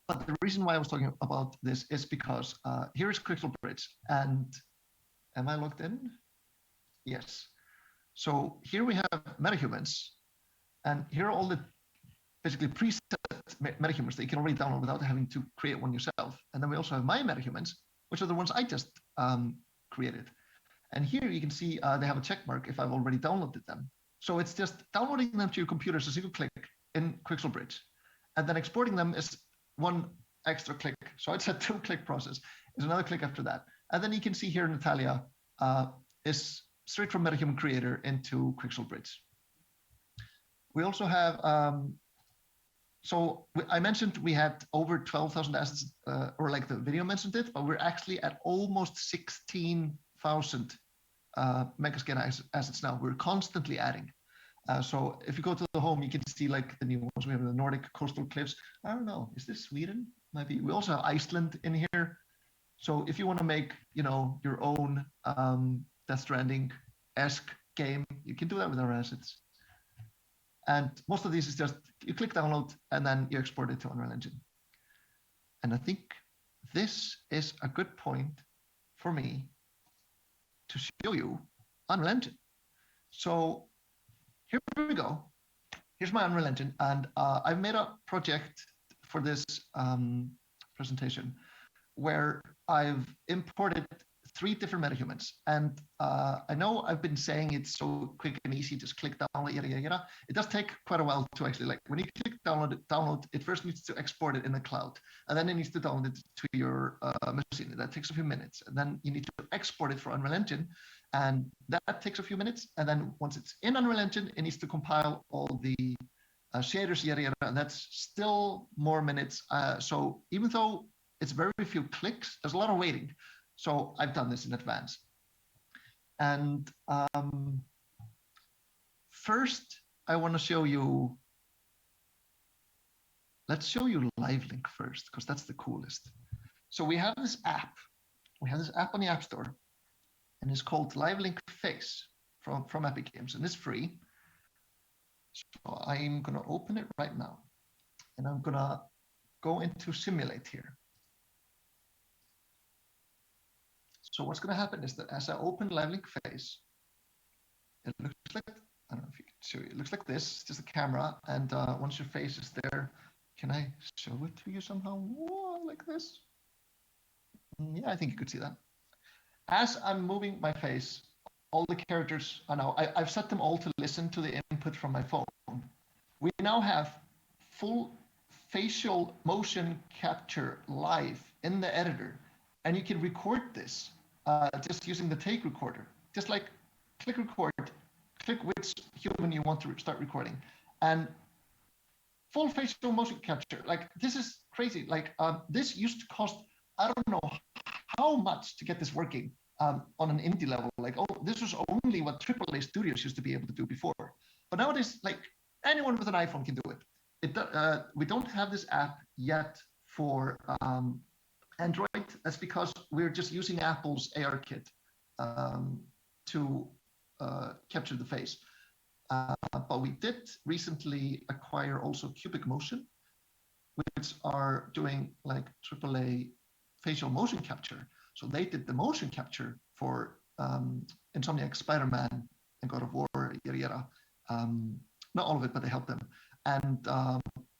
Speaker 3: But the reason why I was talking about this is because here is Quixel Bridge, and am I logged in? Yes. So here we have Metahumans, and here are all the basically preset Metahumans that you can already download without having to create one yourself. And then we also have my Metahumans, which are the ones I just created. And here you can see they have a check mark if I've already downloaded them. So it's just downloading them to your computer as a single click in Quixel Bridge, and then exporting them is one extra click. So it's a 2-click process. There's another click after that. And then you can see here Natalia is straight from Metahuman Creator into Quixel Bridge. We also have, I mentioned we had over 12,000 assets, or like the video mentioned it, but we're actually at almost 16,000 Megascan assets now. We're constantly adding. So if you go to the home, you can see like the new ones. We have the Nordic coastal cliffs. I don't know, is this Sweden? Might be. We also have Iceland in here. So if you want to make, your own Death Stranding-esque game, you can do that with our assets. And most of these is just, you click download and then you export it to Unreal Engine. And I think this is a good point for me to show you Unreal Engine. So here we go. Here's my Unreal Engine, and I've made a project for this presentation where I've imported 3 different metahumans. And I know I've been saying it's so quick and easy, just click download, yada, yada, yada. It does take quite a while to actually, like, when you click download, it first needs to export it in the cloud, and then it needs to download it to your machine. That takes a few minutes, and then you need to export it for Unreal Engine, and that takes a few minutes. And then once it's in Unreal Engine, it needs to compile all the shaders, yada, yada, and that's still more minutes. So even though it's very few clicks, there's a lot of waiting. So I've done this in advance. And first, I want to show you, let's show you Live Link first, because that's the coolest. So we have this app. We have this app on the App Store, and it's called Live Link Face from Epic Games, and it's free. So I'm going to open it right now, and I'm going to go into Simulate here. So what's going to happen is that as I open Live Link Face, it looks like, I don't know if you can show you, it looks like this, just a camera, and once your face is there, can I show it to you somehow? Whoa, like this? Yeah, I think you could see that. As I'm moving my face, all the characters are now, I've set them all to listen to the input from my phone. We now have full facial motion capture live in the editor, and you can record this just using the take recorder. Just like click record, click which human you want to start recording, and full facial motion capture. Like, this is crazy. Like, this used to cost, I don't know how much to get this working on an indie level. Like, oh, this was only what AAA studios used to be able to do before. But nowadays, like, anyone with an iPhone can do it. We don't have this app yet for Android. That's because we're just using Apple's AR kit to capture the face. But we did recently acquire also Cubic Motion, which are doing like AAA facial motion capture. So they did the motion capture for Insomniac Spider-Man and God of War, yada yada. Not all of it, but they helped them. And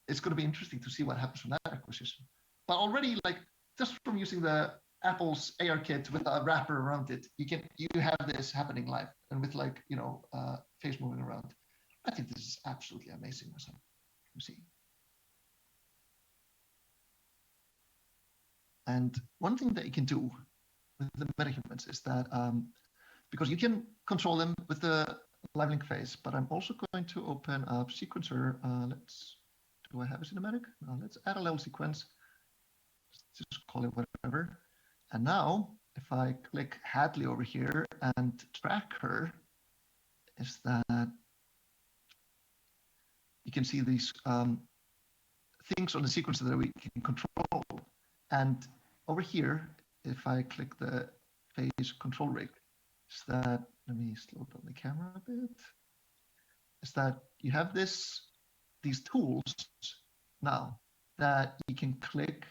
Speaker 3: it's going to be interesting to see what happens from that acquisition. But already, like, just from using the Apple's AR kit with a wrapper around it, you have this happening live, and with, like, you know, face moving around. I think this is absolutely amazing myself. You see. And one thing that you can do with the metahumans is that because you can control them with the live link face, but I'm also going to open up sequencer. Do I have a cinematic? Let's add a level sequence. Let's just call it whatever. And now, if I click Hadley over here and track her, is that you can see these things on the sequencer that we can control. And over here, if I click the face control rig, is that, let me slow down the camera a bit, is that you have these tools now that you can click,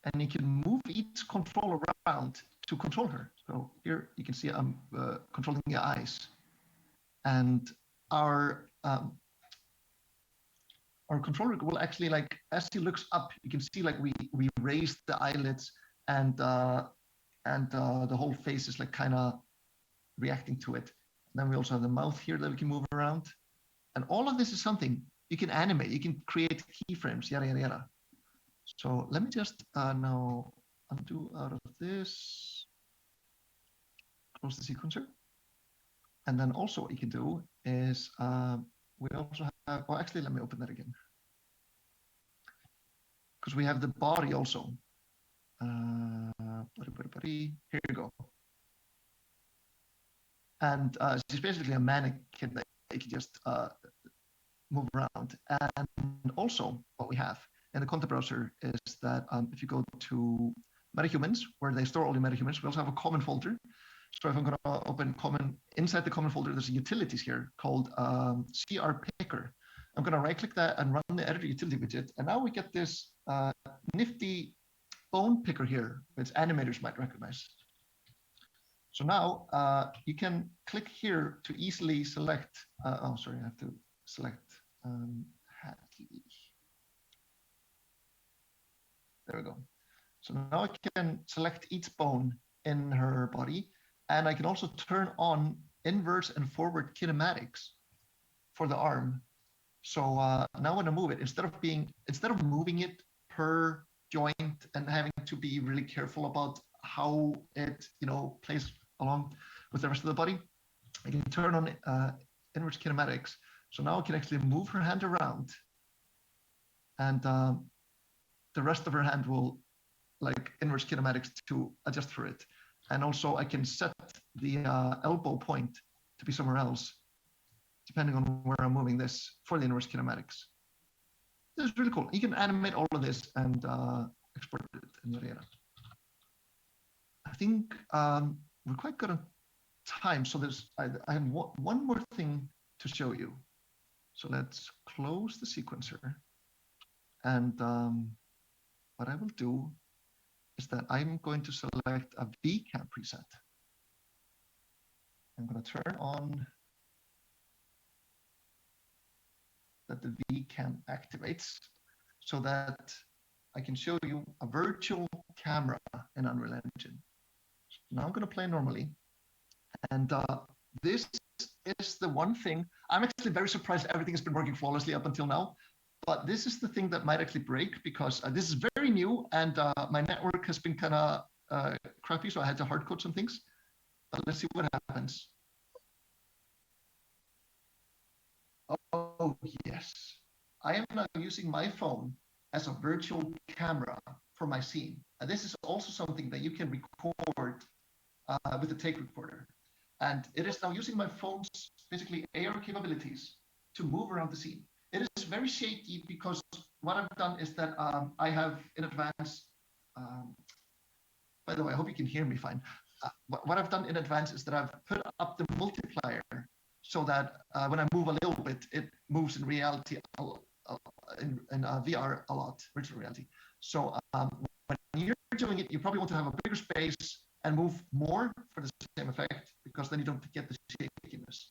Speaker 3: and you can move each control around to control her. So here you can see I'm controlling the eyes, and our controller will actually, like, as he looks up, you can see, like, we raise the eyelids, and the whole face is, like, kind of reacting to it. And then we also have the mouth here that we can move around, and all of this is something you can animate. You can create keyframes, yada yada yada. So let me just now undo out of this, close the sequencer, and then also what you can do is we also have, well, actually, let me open that again, because we have the body also. Here you go. And it's basically a mannequin that you can just move around. And also what we have in the content browser is that if you go to Metahumans, where they store all the Metahumans, we also have a common folder. So if I'm going to open common, inside the common folder, there's a utilities here called CR Picker. I'm going to right click that and run the editor utility widget. And now we get this nifty bone picker here, which animators might recognize. So now you can click here to easily select, oh, sorry, I have to select Hadley. There we go. So now I can select each bone in her body, and I can also turn on inverse and forward kinematics for the arm. So now when I move it, instead of moving it per joint and having to be really careful about how it, you know, plays along with the rest of the body, I can turn on inverse kinematics. So now I can actually move her hand around, and the rest of her hand will, like, inverse kinematics to adjust for it. And also I can set the elbow point to be somewhere else, depending on where I'm moving this for the inverse kinematics. This is really cool. You can animate all of this and export it in Yara. I think we're quite good on time. So I have one more thing to show you. So let's close the sequencer. And what I will do is that I'm going to select a VCam preset. I'm going to turn on that the VCam activates so that I can show you a virtual camera in Unreal Engine. So now I'm going to play normally. And this is the one thing, I'm actually very surprised everything has been working flawlessly up until now. But this is the thing that might actually break, because this is very new, and my network has been kind of crappy, so I had to hard code some things. But let's see what happens. Oh, yes. I am now using my phone as a virtual camera for my scene. And this is also something that you can record with the take recorder. And it is now using my phone's basically AR capabilities to move around the scene. It is very shaky because what I've done is that I have in advance, by the way, I hope you can hear me fine. What I've done in advance is that I've put up the multiplier so that when I move a little bit, it moves in reality, in VR a lot, virtual reality. So when you're doing it, you probably want to have a bigger space and move more for the same effect, because then you don't get the shakiness.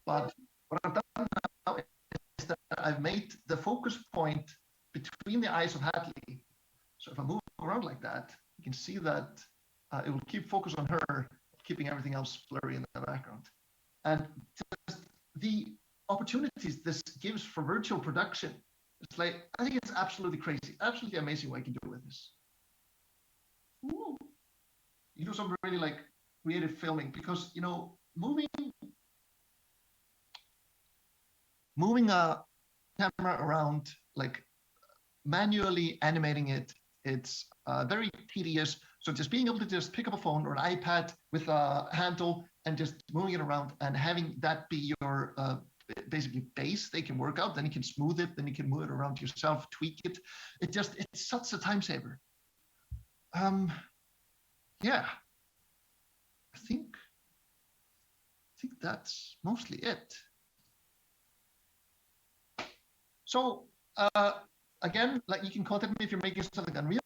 Speaker 3: But what I've done now is that I've made the focus point between the eyes of Hadley. So if I move around like that, you can see that it will keep focus on her, keeping everything else blurry in the background. And just the opportunities this gives for virtual production, it's like, I think it's absolutely crazy, absolutely amazing what you can do with this. Ooh. You do some really like creative filming, because moving a camera around, like manually animating it, it's very tedious. So just being able to just pick up a phone or an iPad with a handle and just moving it around and having that be your basically base, they can work out, then you can smooth it, then you can move it around yourself, tweak it. It's such a time saver. Yeah, I think that's mostly it. So again, like, you can contact me if you're making something Unreal.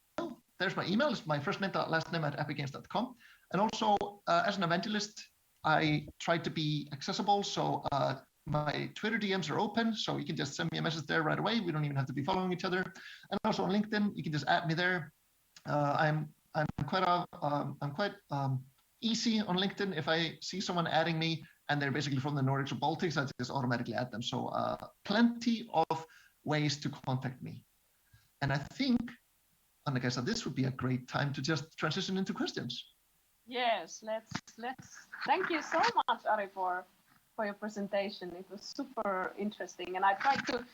Speaker 3: There's my email. It's my first name, last name @epicgames.com. And also, as an evangelist, I try to be accessible. So my Twitter DMs are open, so you can just send me a message there right away. We don't even have to be following each other. And also on LinkedIn, you can just add me there. I'm quite easy on LinkedIn. If I see someone adding me and they're basically from the Nordics or Baltics, I just automatically add them. So plenty of ways to contact me. And I think, Annika, so this would be a great time to just transition into questions.
Speaker 1: Yes, let's. Thank you so much, Ari, for your presentation. It was super interesting, and I tried to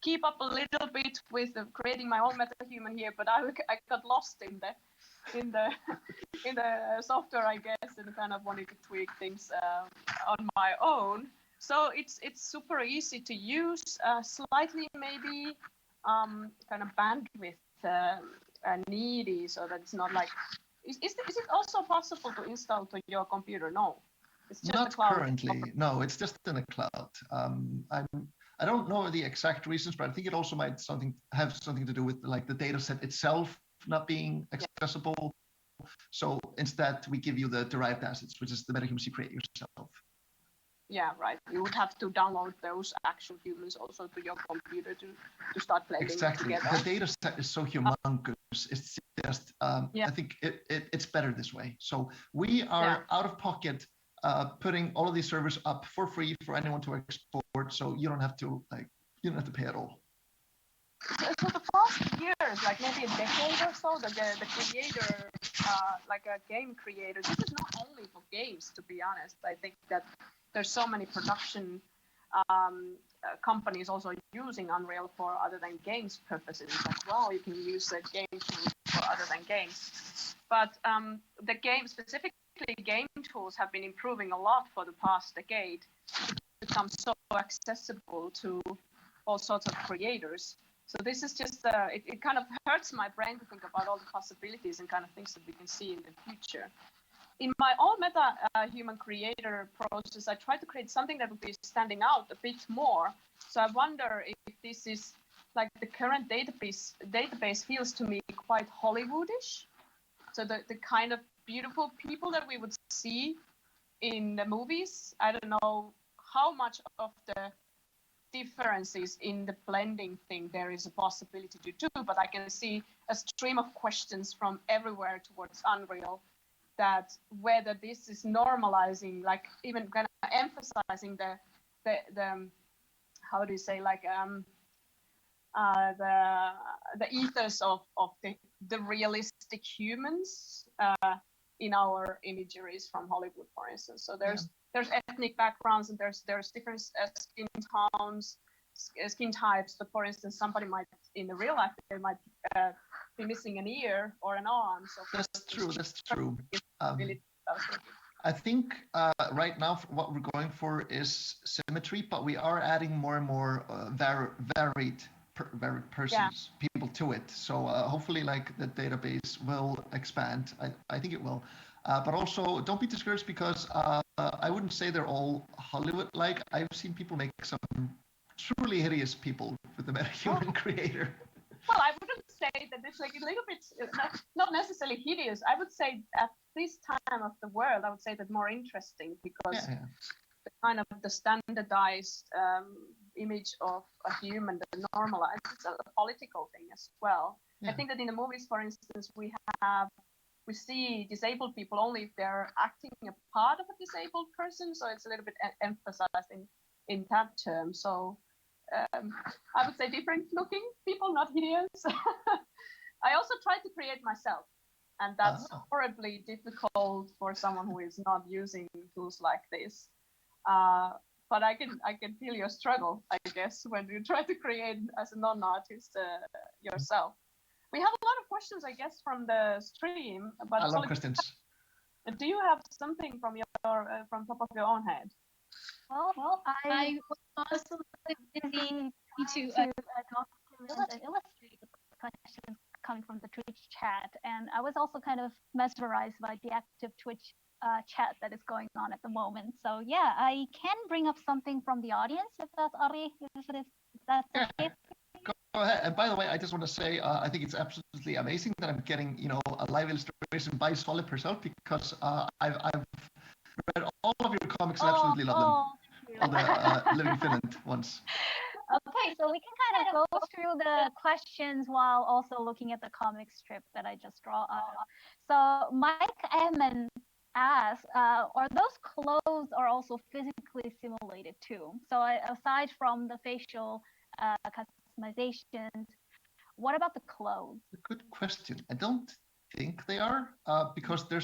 Speaker 1: keep up a little bit with creating my own metahuman here, but I got lost in the software, I guess, and kind of wanted to tweak things on my own. So it's super easy to use, slightly maybe kind of bandwidth needy, so that it's not like. Is it also possible to install to your computer? No, it's just
Speaker 3: not
Speaker 1: a cloud.
Speaker 3: Currently. No, it's just in the cloud. I don't know the exact reasons, but I think it also might have something to do with like the data set itself not being accessible. Yeah. So instead, we give you the derived assets, which is the metahumans you create yourself.
Speaker 1: Yeah, right. You would have to download those actual humans also to your computer to start playing
Speaker 3: exactly.
Speaker 1: together.
Speaker 3: The data set is so humongous. It's just, I think it's better this way. So we are out of pocket putting all of these servers up for free for anyone to export. So you don't have to pay at all.
Speaker 1: So the past years, like maybe a decade or so, the creator, like a game creator, this is not only for games, to be honest. I think that there's so many production companies also using Unreal for other than games purposes as well. You can use the game tools for other than games. But the specifically game tools have been improving a lot for the past decade to become so accessible to all sorts of creators. So this is just, it kind of hurts my brain to think about all the possibilities and kind of things that we can see in the future. In my own meta-human creator process, I try to create something that would be standing out a bit more. So I wonder if this is, like, the current database feels to me quite Hollywoodish. So the kind of beautiful people that we would see in the movies, I don't know how much of the differences in the blending thing there is a possibility to do, but I can see a stream of questions from everywhere towards Unreal, that whether this is normalizing, like even kind of emphasizing the how do you say, like the ethos of the realistic humans, in our imageries from Hollywood, for instance. So there's ethnic backgrounds and there's different skin tones, skin types. But for instance, somebody might in the real life they might be missing an ear or an arm. So
Speaker 3: that's true. That's true.
Speaker 1: Really,
Speaker 3: I think right now what we're going for is symmetry, but we are adding more and more varied persons, people to it. So hopefully, like the database will expand. I think it will. But also, don't be discouraged because I wouldn't say they're all Hollywood-like. I've seen people make some truly hideous people with the metahuman creator.
Speaker 1: Well, I wouldn't say that it's like a little bit, not necessarily hideous. I would say at this time of the world, I would say that more interesting because the kind of the standardized image of a human, the normalized, it's a political thing as well. I think that in the movies, for instance, we see disabled people only if they're acting a part of a disabled person. So it's a little bit emphasized in that term. So I would say different looking people, not hideous. I also tried to create myself, and that's horribly difficult for someone who is not using tools like this. But I can feel your struggle, I guess, when you try to create as a non-artist yourself. We have a lot of questions, I guess, from the stream. But
Speaker 3: I love questions.
Speaker 1: Do you have something from top of your own head?
Speaker 2: Well, I was also busy to document and illustrate the questions coming from the Twitch chat, and I was also kind of mesmerized by the active Twitch chat that is going on at the moment. So yeah, I can bring up something from the audience if that's Ari, if that's okay.
Speaker 3: Go ahead. And by the way, I just want to say I think it's absolutely amazing that I'm getting a live illustration by Solid herself because I've read all of your comics and absolutely love them. All the Living Finland ones.
Speaker 2: Okay, so we can kind of go through the questions while also looking at the comic strip that I just draw up. So Mike Ehrman asks, are those clothes are also physically simulated too? So aside from the facial customizations, what about the clothes?
Speaker 3: Good question. I don't think they are because there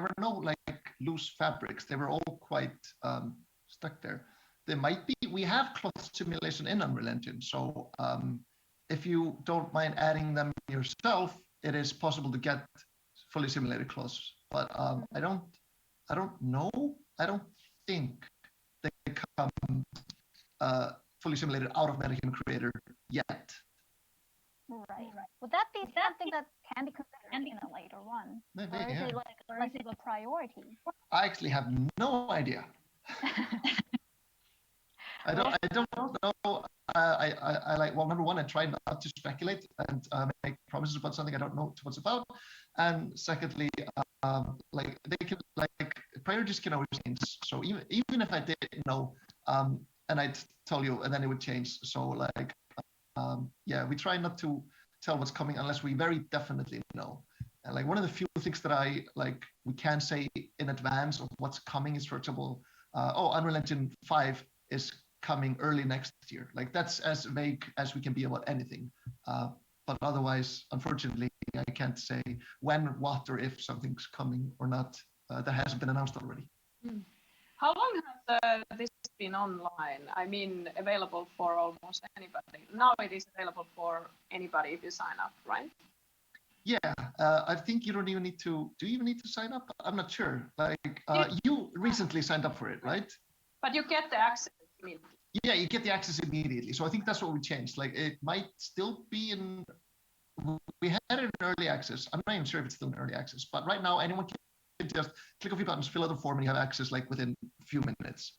Speaker 3: were no like loose fabrics. They were all quite stuck there. They might be. We have cloth simulation in Unreal Engine, so if you don't mind adding them yourself, it is possible to get fully simulated clothes. But I don't know. I don't think they come fully simulated out of Metahuman Creator yet.
Speaker 2: Right. Would that be something that can be considered in a later one?
Speaker 3: Maybe,
Speaker 2: or is it like less of a priority?
Speaker 3: I actually have no idea. I don't know. I like, well, number one, I try not to speculate and make promises about something I don't know what it's about. And secondly, like they can priorities can always change. So even if I didn't know, and I'd tell you, and then it would change. So like, we try not to tell what's coming unless we very definitely know. And like one of the few things that we can say in advance of what's coming is, for example, Unreal Engine 5 is coming early next year. Like that's as vague as we can be about anything. But otherwise, unfortunately, I can't say when, what, or if something's coming or not that hasn't been announced already.
Speaker 1: How long has this been online? I mean, available for almost anybody. Now it is available for anybody if you sign up, right?
Speaker 3: Yeah, I think you don't even need to. Do you even need to sign up? I'm not sure. Like, you recently signed up for it, right?
Speaker 1: But you get the access immediately.
Speaker 3: Yeah, you get the access immediately. So I think that's what we changed. Like, it might still be in. We had it in early access. I'm not even sure if it's still in early access. But right now, anyone can just click a few buttons, fill out the form, and you have access like within a few minutes.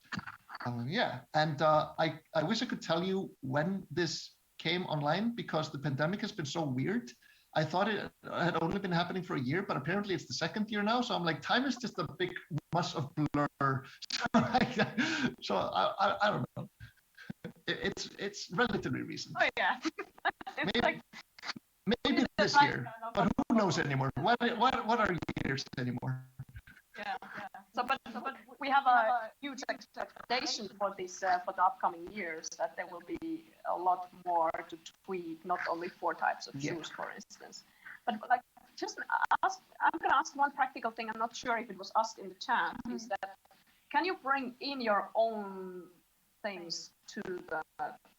Speaker 3: Yeah, and I wish I could tell you when this came online because the pandemic has been so weird. I thought it had only been happening for a year, but apparently it's the second year now. So I'm like, time is just a big mush of blur. So I don't know. It's relatively recent.
Speaker 1: Oh yeah.
Speaker 3: Maybe this year, but who knows anymore? What are years anymore?
Speaker 1: Yeah. So, but we have a huge expectation for this for the upcoming years that there will be a lot more to tweak, not only 4 types of shoes, for instance, but like just I'm gonna ask one practical thing. I'm not sure if it was asked in the chat. Is that can you bring in your own things to the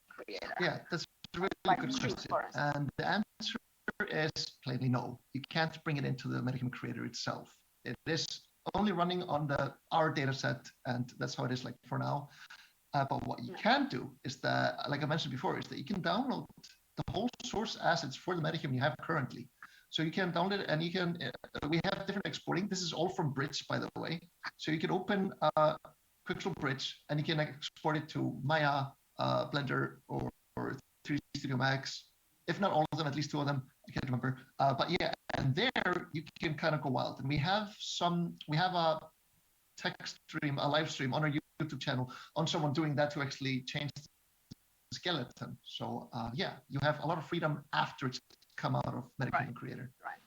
Speaker 1: creator?
Speaker 3: Yeah, that's a really good question. And the answer is plainly no. You can't bring it into the MetaHuman creator itself. It is only running on our data set, and that's how it is like for now. But what you can do is that, like I mentioned before, is that you can download the whole source assets for the MetaHuman you have currently. So you can download it, and you can. We have different exporting. This is all from Bridge, by the way. So you can open Quixel Bridge, and you can export it to Maya, Blender, or 3D Studio Max. If not all of them, at least two of them. I can't remember. But yeah, and there you can kind of go wild. And we have a text stream, a live stream on our YouTube channel on someone doing that to actually change the skeleton. So yeah, you have a lot of freedom after it's come out of MetaHuman Creator.
Speaker 1: Right.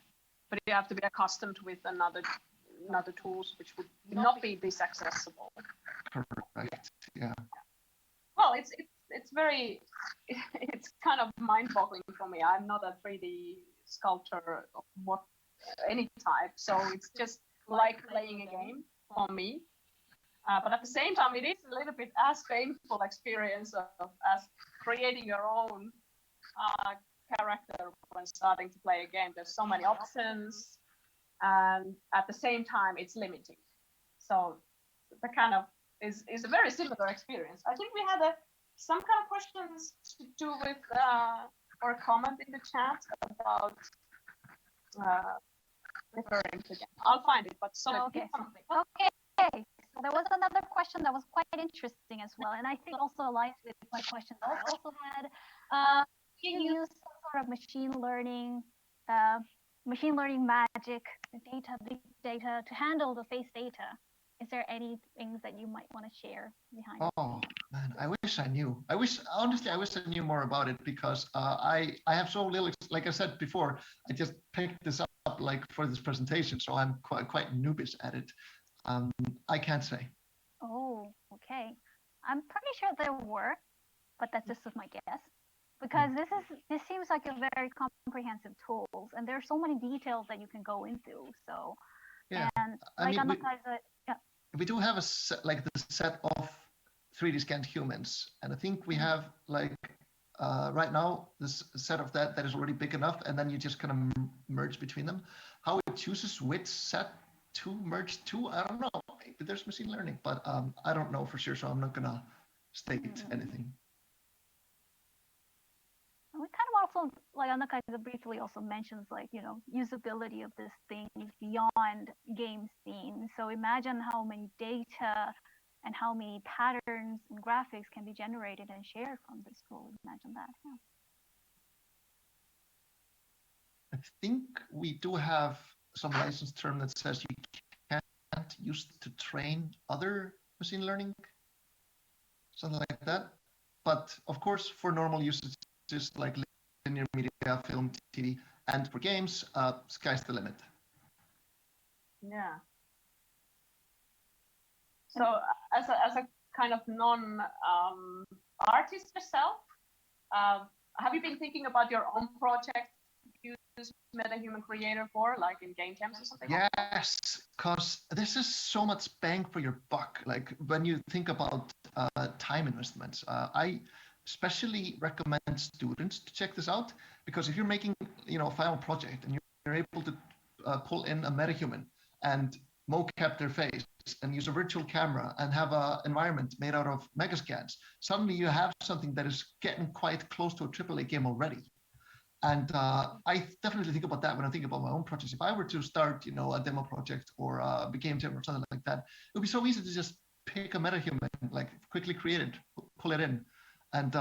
Speaker 1: But you have to be accustomed with another tools which would not be this accessible.
Speaker 3: Correct. Yeah.
Speaker 1: Well, it's very it's kind of mind-boggling for me. I'm not a 3D sculptor of any type, so it's just like playing a game for me. But at the same time, it is a little bit as painful experience of as creating your own character when starting to play a game. There's so many options, and at the same time, it's limiting. So the kind of is a very similar experience. I think we had some kind of questions to do with or a comment in the chat about referring to them. I'll find it, but
Speaker 2: okay. Okay. So there was another question that was quite interesting as well, and I think also aligns with my question that I also had. You use some sort of machine learning magic, big data to handle the face data. Is there any things that you might want to share behind?
Speaker 3: Oh man, I wish I knew. Honestly, I wish I knew more about it, because I have so little. Like I said before, I just picked this up like for this presentation, so I'm quite noobish at it. I can't say.
Speaker 2: Oh, okay. I'm pretty sure there were, but that's just my guess. Because this seems like a very comprehensive tools, and there are so many details that you can go into. So
Speaker 3: yeah,
Speaker 2: and like
Speaker 3: we do have a set, like the set of 3D scanned humans, and I think we have like right now this set of that is already big enough, and then you just kind of merge between them. How it chooses which set to merge to, I don't know. Maybe there's machine learning, but I don't know for sure, so I'm not gonna state anything.
Speaker 2: We kind of also, like Anna kind of briefly also mentions, like, you know, usability of this thing beyond game scene. So imagine how many data and how many patterns and graphics can be generated and shared from this tool. Imagine that. Yeah.
Speaker 3: I think we do have some license term that says you can't use it to train other machine learning, something like that. But of course, for normal usage, just like linear media, film, TV, and for games, sky's the limit.
Speaker 1: Yeah. So as a kind of non-artist yourself, have you been thinking about your own project you use MetaHuman Creator for, like in game jams or something?
Speaker 3: Yes, because this is so much bang for your buck. Like when you think about time investments, I especially recommend students to check this out, because if you're making, you know, a final project and you're able to pull in a MetaHuman and mocap their face and use a virtual camera and have an environment made out of megascans, suddenly you have something that is getting quite close to a AAA game already. And I definitely think about that when I think about my own projects. If I were to start, you know, a demo project or a game jam or something like that, it would be so easy to just pick a MetaHuman, like quickly create it, pull it in. And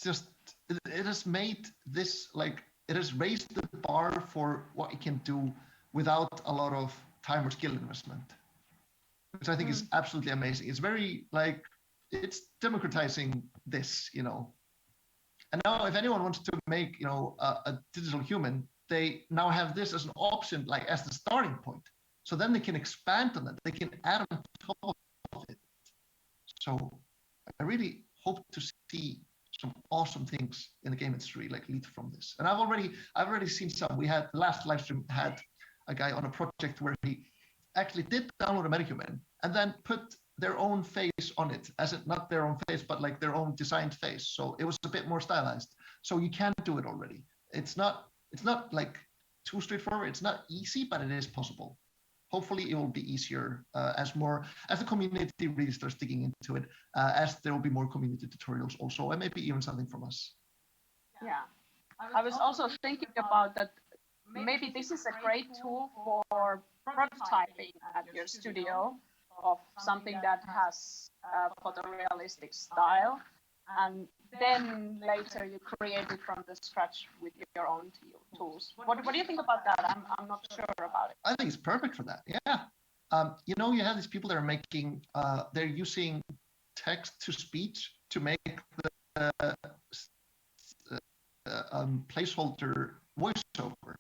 Speaker 3: it has made this, like, it has raised the bar for what it can do without a lot of time or skill investment, which I think is absolutely amazing. It's very, like, it's democratizing this, you know. And now if anyone wants to make, you know, a digital human, they now have this as an option, like as the starting point. So then they can expand on that. They can add on top of it. So I really hope to see some awesome things in the game industry like lead from this. And I've already seen some. We had last live stream had a guy on a project where he actually did download a Metahuman and then put their own face on it, as it not their own face, but like their own designed face. So it was a bit more stylized. So you can do it already. It's not like too straightforward. It's not easy, but it is possible. Hopefully it will be easier as the community really starts digging into it, as there will be more community tutorials also, and maybe even something from us.
Speaker 1: Yeah, I was also thinking about that. Maybe this is a great tool for prototyping at your studio of something that has a photorealistic style, and then later you create it from the scratch with your own tools. What do you think about that? I'm not sure about it.
Speaker 3: I think it's perfect for that. Yeah. You have these people that are making, they're using text to speech to make the placeholder voiceover.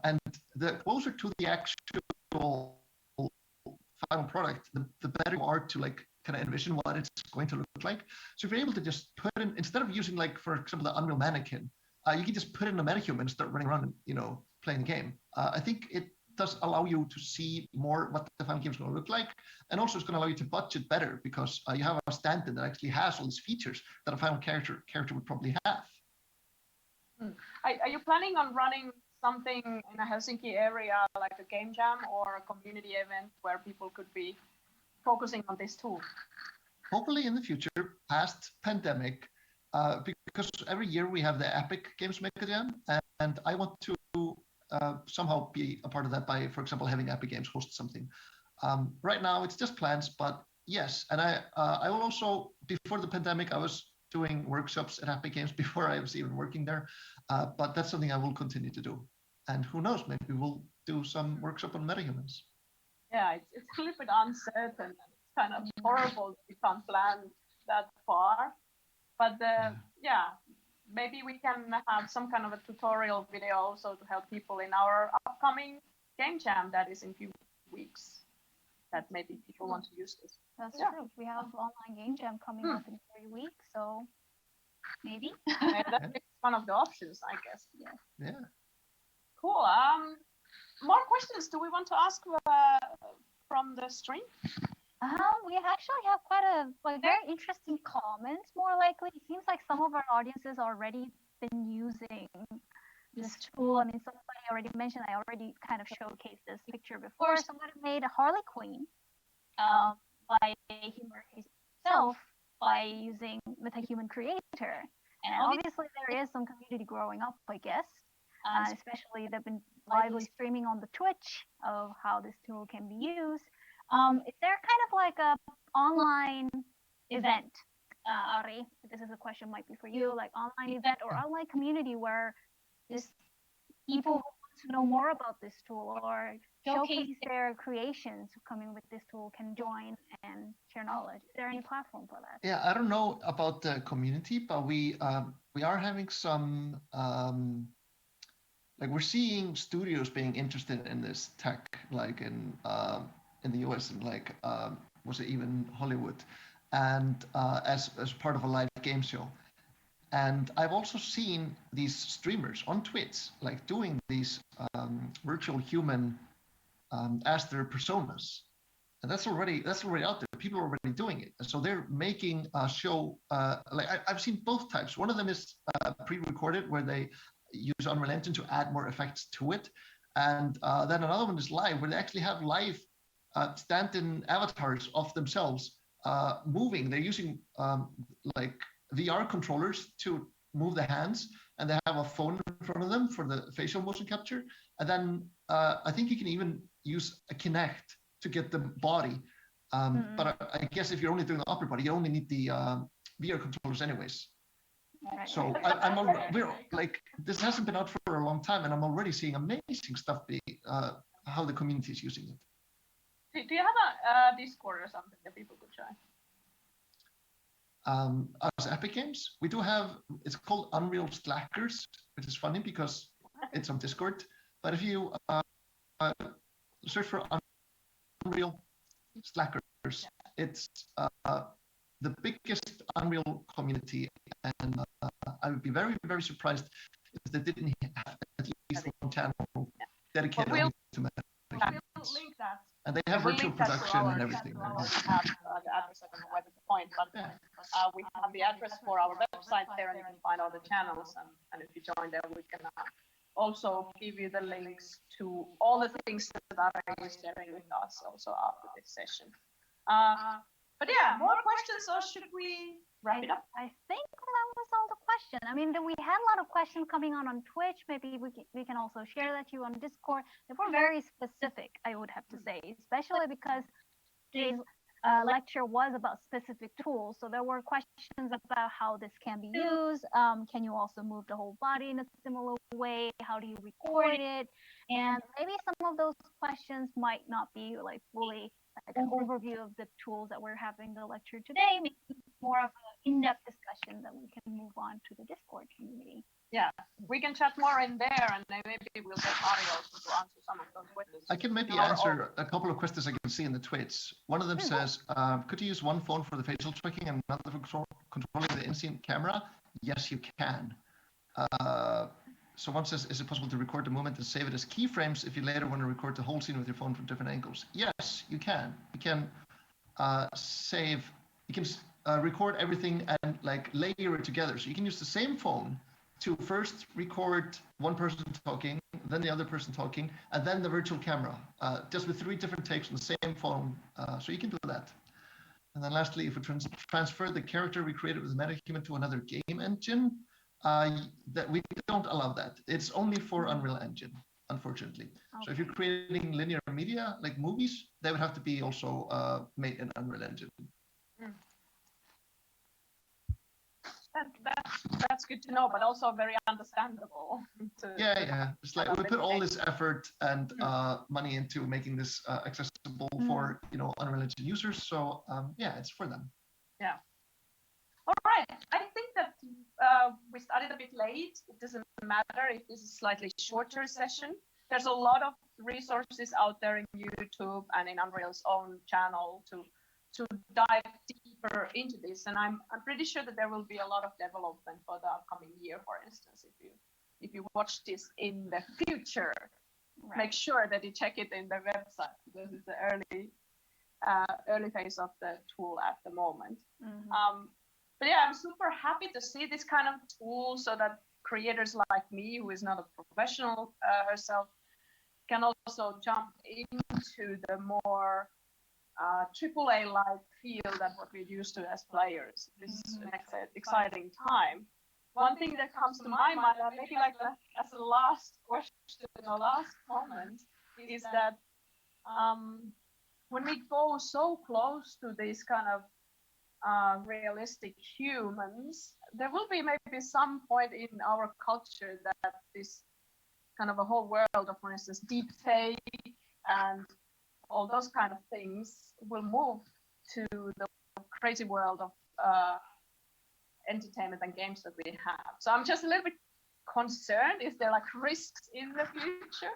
Speaker 3: And the closer to the actual final product, the better you are to like kind of envision what it's going to look like. So if you're able to just put in, instead of using like, for example, the Unreal Mannequin, you can just put in a Metahuman and start running around and, playing the game. I think it does allow you to see more what the final game is going to look like. And also it's going to allow you to budget better because you have a stand-in that actually has all these features that a final character would probably have.
Speaker 1: Are you planning on running something in a Helsinki area, like a game jam or a community event where people could be focusing on this tool?
Speaker 3: Hopefully in the future, past pandemic, because every year we have the Epic Games Maker Jam, and I want to somehow be a part of that by, for example, having Epic Games host something. Right now, it's just plans, but yes, and I will also, before the pandemic, I was doing workshops at Epic Games before I was even working there, but that's something I will continue to do. And who knows, maybe we'll do some workshop on metahumans.
Speaker 1: Yeah, it's a little bit uncertain. It's kind of horrible that we can't plan that far. But maybe we can have some kind of a tutorial video also to help people in our upcoming game jam that is in a few weeks. That maybe people want to use this.
Speaker 2: That's true. We have online game jam coming up in 3 weeks, so maybe.
Speaker 1: That's one of the options, I guess.
Speaker 3: Yeah.
Speaker 1: Cool. More questions do we want to ask from the stream?
Speaker 2: We actually have quite a very interesting comments. More likely, it seems like some of our audiences already been using this tool. I mean, somebody already mentioned. I already kind of showcased this picture before. Somebody made a Harley Quinn by himself by using Metahuman Creator, and obviously there is some community growing up, I guess. Especially they've been lively streaming on the Twitch of how this tool can be used. Is there kind of like a online event, Ari? This is a question might be for you, like online event or online community where just people who want to know more about this tool or showcase their creations coming with this tool can join and share knowledge? Is there any platform for that?
Speaker 3: Yeah, I don't know about the community, but we are having some we're seeing studios being interested in this tech, like in the US and was it even Hollywood, and as part of a live game show. And I've also seen these streamers on Twitch like doing these virtual human as their personas, and that's already out there. People are already doing it, so they're making a show. I've seen both types. One of them is pre-recorded, where they use Unreal Engine to add more effects to it, and then another one is live, where they actually have live stand-in avatars of themselves moving. They're using VR controllers to move the hands, and they have a phone in front of them for the facial motion capture. And then I think you can even use a Kinect to get the body. But I guess if you're only doing the upper body, you only need the VR controllers anyways.
Speaker 2: Right.
Speaker 3: So this hasn't been out for a long time, and I'm already seeing amazing stuff how the community is using it.
Speaker 1: Do you have a Discord or something that people could join?
Speaker 3: As Epic Games, we do have, it's called Unreal Slackers, which is funny because it's on Discord. But if you search for Unreal Slackers, it's the biggest Unreal community, and I would be very, very surprised if they didn't have at least one channel dedicated only to Metahumans.
Speaker 1: We'll link that.
Speaker 3: And they have virtual production and everything.
Speaker 1: We have the address. I don't know where to point, but we have the address for our website there, and you can find all the channels. And if you join there, we can also give you the links to all the things that Ari is sharing with us also after this session. But yeah, more questions, or should we wrap it up?
Speaker 2: I think that was all the questions. I mean, we had a lot of questions coming on Twitch. Maybe we can also share that to you on Discord. They were very specific, I would have to say, especially because today's lecture was about specific tools. So there were questions about how this can be used. Can you also move the whole body in a similar way? How do you record it? And maybe some of those questions might not be like fully like an overview of the tools that we're having the lecture today, maybe more of an in-depth discussion that we can move on to the Discord community.
Speaker 1: Yeah, we can chat more in there, and maybe we'll get Ari also to answer some of those questions.
Speaker 3: I can maybe answer a couple of questions I can see in the tweets. One of them says, could you use one phone for the facial tracking and another for controlling the in-scene camera? Yes, you can. So one says, is it possible to record the movement and save it as keyframes if you later want to record the whole scene with your phone from different angles? Yes, you can. You can record everything and like layer it together. So you can use the same phone to first record one person talking, then the other person talking, and then the virtual camera, just with 3 different takes on the same phone. So you can do that. And then lastly, if we transfer the character we created with MetaHuman to another game engine, that we don't allow that. It's only for Unreal Engine, unfortunately. Okay. So if you're creating linear media, like movies, they would have to be also made in Unreal Engine.
Speaker 1: That's good to know, but also very understandable.
Speaker 3: Yeah. It's like we put all this effort and money into making this accessible for Unreal Engine users. So yeah, it's for them.
Speaker 1: Yeah. All right. I think that we started a bit late. It doesn't matter if this is a slightly shorter session. There's a lot of resources out there in YouTube and in Unreal's own channel to dive deeper into this, and I'm pretty sure that there will be a lot of development for the upcoming year. For instance, if you watch this in the future, make sure that you check it in the website, because it's the early phase of the tool at the moment. But yeah, I'm super happy to see this kind of tool, so that creators like me, who is not a professional herself, can also jump into the more AAA-like feel than what we're used to as players. This is an exciting time. One thing that comes to my mind, maybe like as a last question, a last comment, is that when we go so close to these kind of realistic humans, there will be maybe some point in our culture that this kind of a whole world of, for instance, deep fake and all those kind of things will move to the crazy world of entertainment and games that we have. So I'm just a little bit concerned, is there like risks in the future?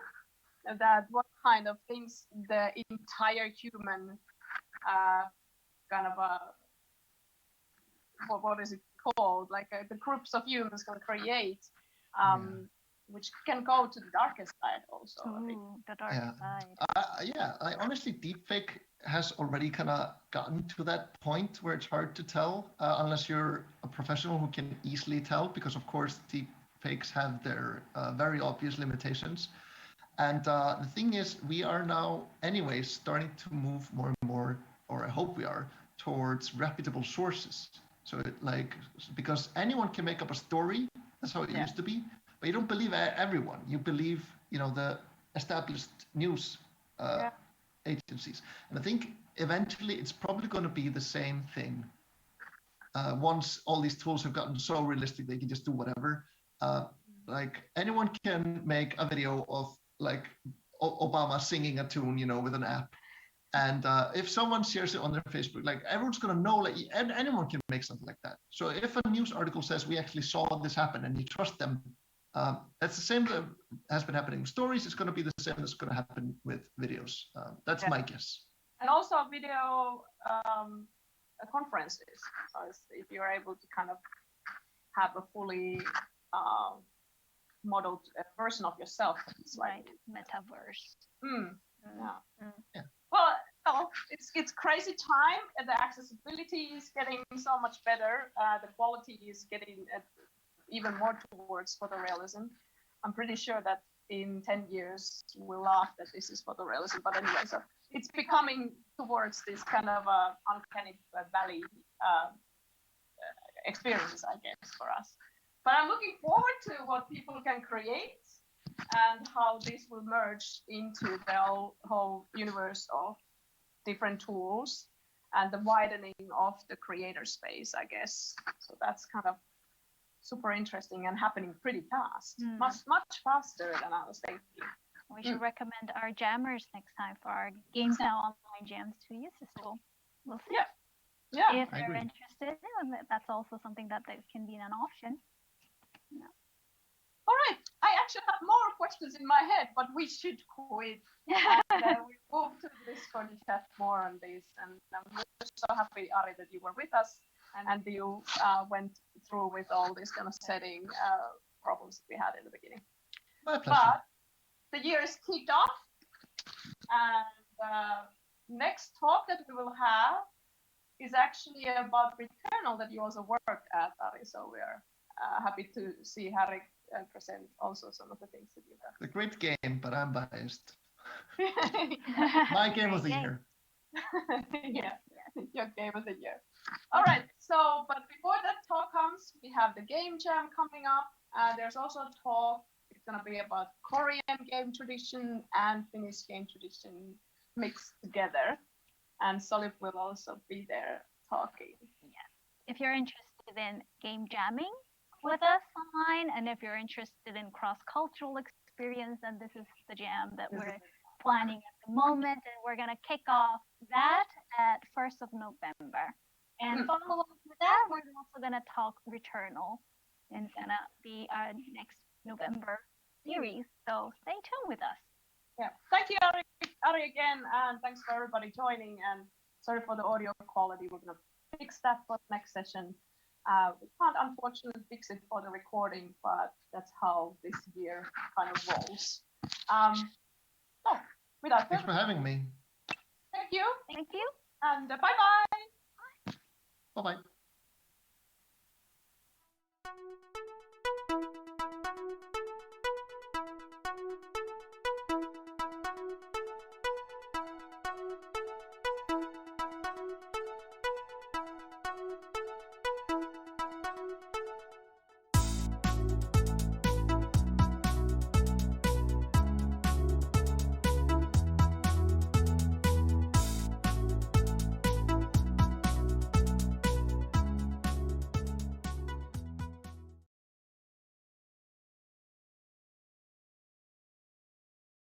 Speaker 1: That what kind of things the entire human kind of what is it called? Like the groups of humans can create, which can go to the darkest side also.
Speaker 2: The dark side.
Speaker 3: I honestly, deepfake has already kind of gotten to that point where it's hard to tell unless you're a professional who can easily tell, because of course deepfakes have their very obvious limitations. And the thing is, we are now anyways starting to move more and more, or I hope we are, towards reputable sources. So because anyone can make up a story, that's how it used to be. But you don't believe everyone. You believe, the established news agencies. And I think eventually it's probably going to be the same thing. Once all these tools have gotten so realistic, they can just do whatever. Like anyone can make a video of like Obama singing a tune, with an app. And if someone shares it on their Facebook, like everyone's going to know, and anyone can make something like that. So if a news article says we actually saw this happen and you trust them, that's the same that has been happening with stories. It's going to be the same that's going to happen with videos. That's my guess.
Speaker 1: And also video conferences. Because if you're able to kind of have a fully modeled version of yourself, it's
Speaker 2: Right, metaverse.
Speaker 1: Yeah. Well, it's crazy time, and the accessibility is getting so much better. The quality is getting even more towards photorealism. I'm pretty sure that in 10 years we'll laugh that this is photorealism, but anyway, so it's becoming towards this kind of uncanny valley experience, I guess, for us. But I'm looking forward to what people can create and how this will merge into the whole universe of different tools and the widening of the creator space, I guess. So that's kind of super interesting and happening pretty fast, much faster than I was thinking.
Speaker 2: We should recommend our jammers next time for our Games Now online jams to use this tool. We'll see.
Speaker 1: Yeah.
Speaker 2: If they're interested, that's also something that can be an option. Yeah.
Speaker 1: All right. I actually have more questions in my head, but we should quit. And we move to the Discord and chat more on this. And I'm just so happy, Ari, that you were with us and you went through with all these kind of setting problems that we had in the beginning.
Speaker 3: My pleasure.
Speaker 1: But the year is kicked off, and next talk that we will have is actually about Returnal that you also worked at, Ari. So we are happy to see Harry present also some of the things that you've done.
Speaker 3: It's a great game, but I'm biased. My game of the year.
Speaker 1: Yeah, your game of the year. All right, so, but before that talk comes, we have the game jam coming up. There's also a talk. It's going to be about Korean game tradition and Finnish game tradition mixed together. And Solip will also be there talking.
Speaker 2: Yes. If you're interested in game jamming with us online, and if you're interested in cross-cultural experience, then this is the jam that we're planning at the moment, and we're going to kick off that at 1st of November. And follow up with that, we're also going to talk Returnal, and it's going to be our next November series. So stay tuned with us.
Speaker 1: Yeah, thank you, Ari again, and thanks for everybody joining. And sorry for the audio quality. We're going to fix that for the next session. We can't unfortunately fix it for the recording, but that's how this year kind of rolls. So, without
Speaker 3: Thanks for having me.
Speaker 1: Thank you.
Speaker 2: Thank you.
Speaker 1: And bye-bye.
Speaker 3: Bye-bye.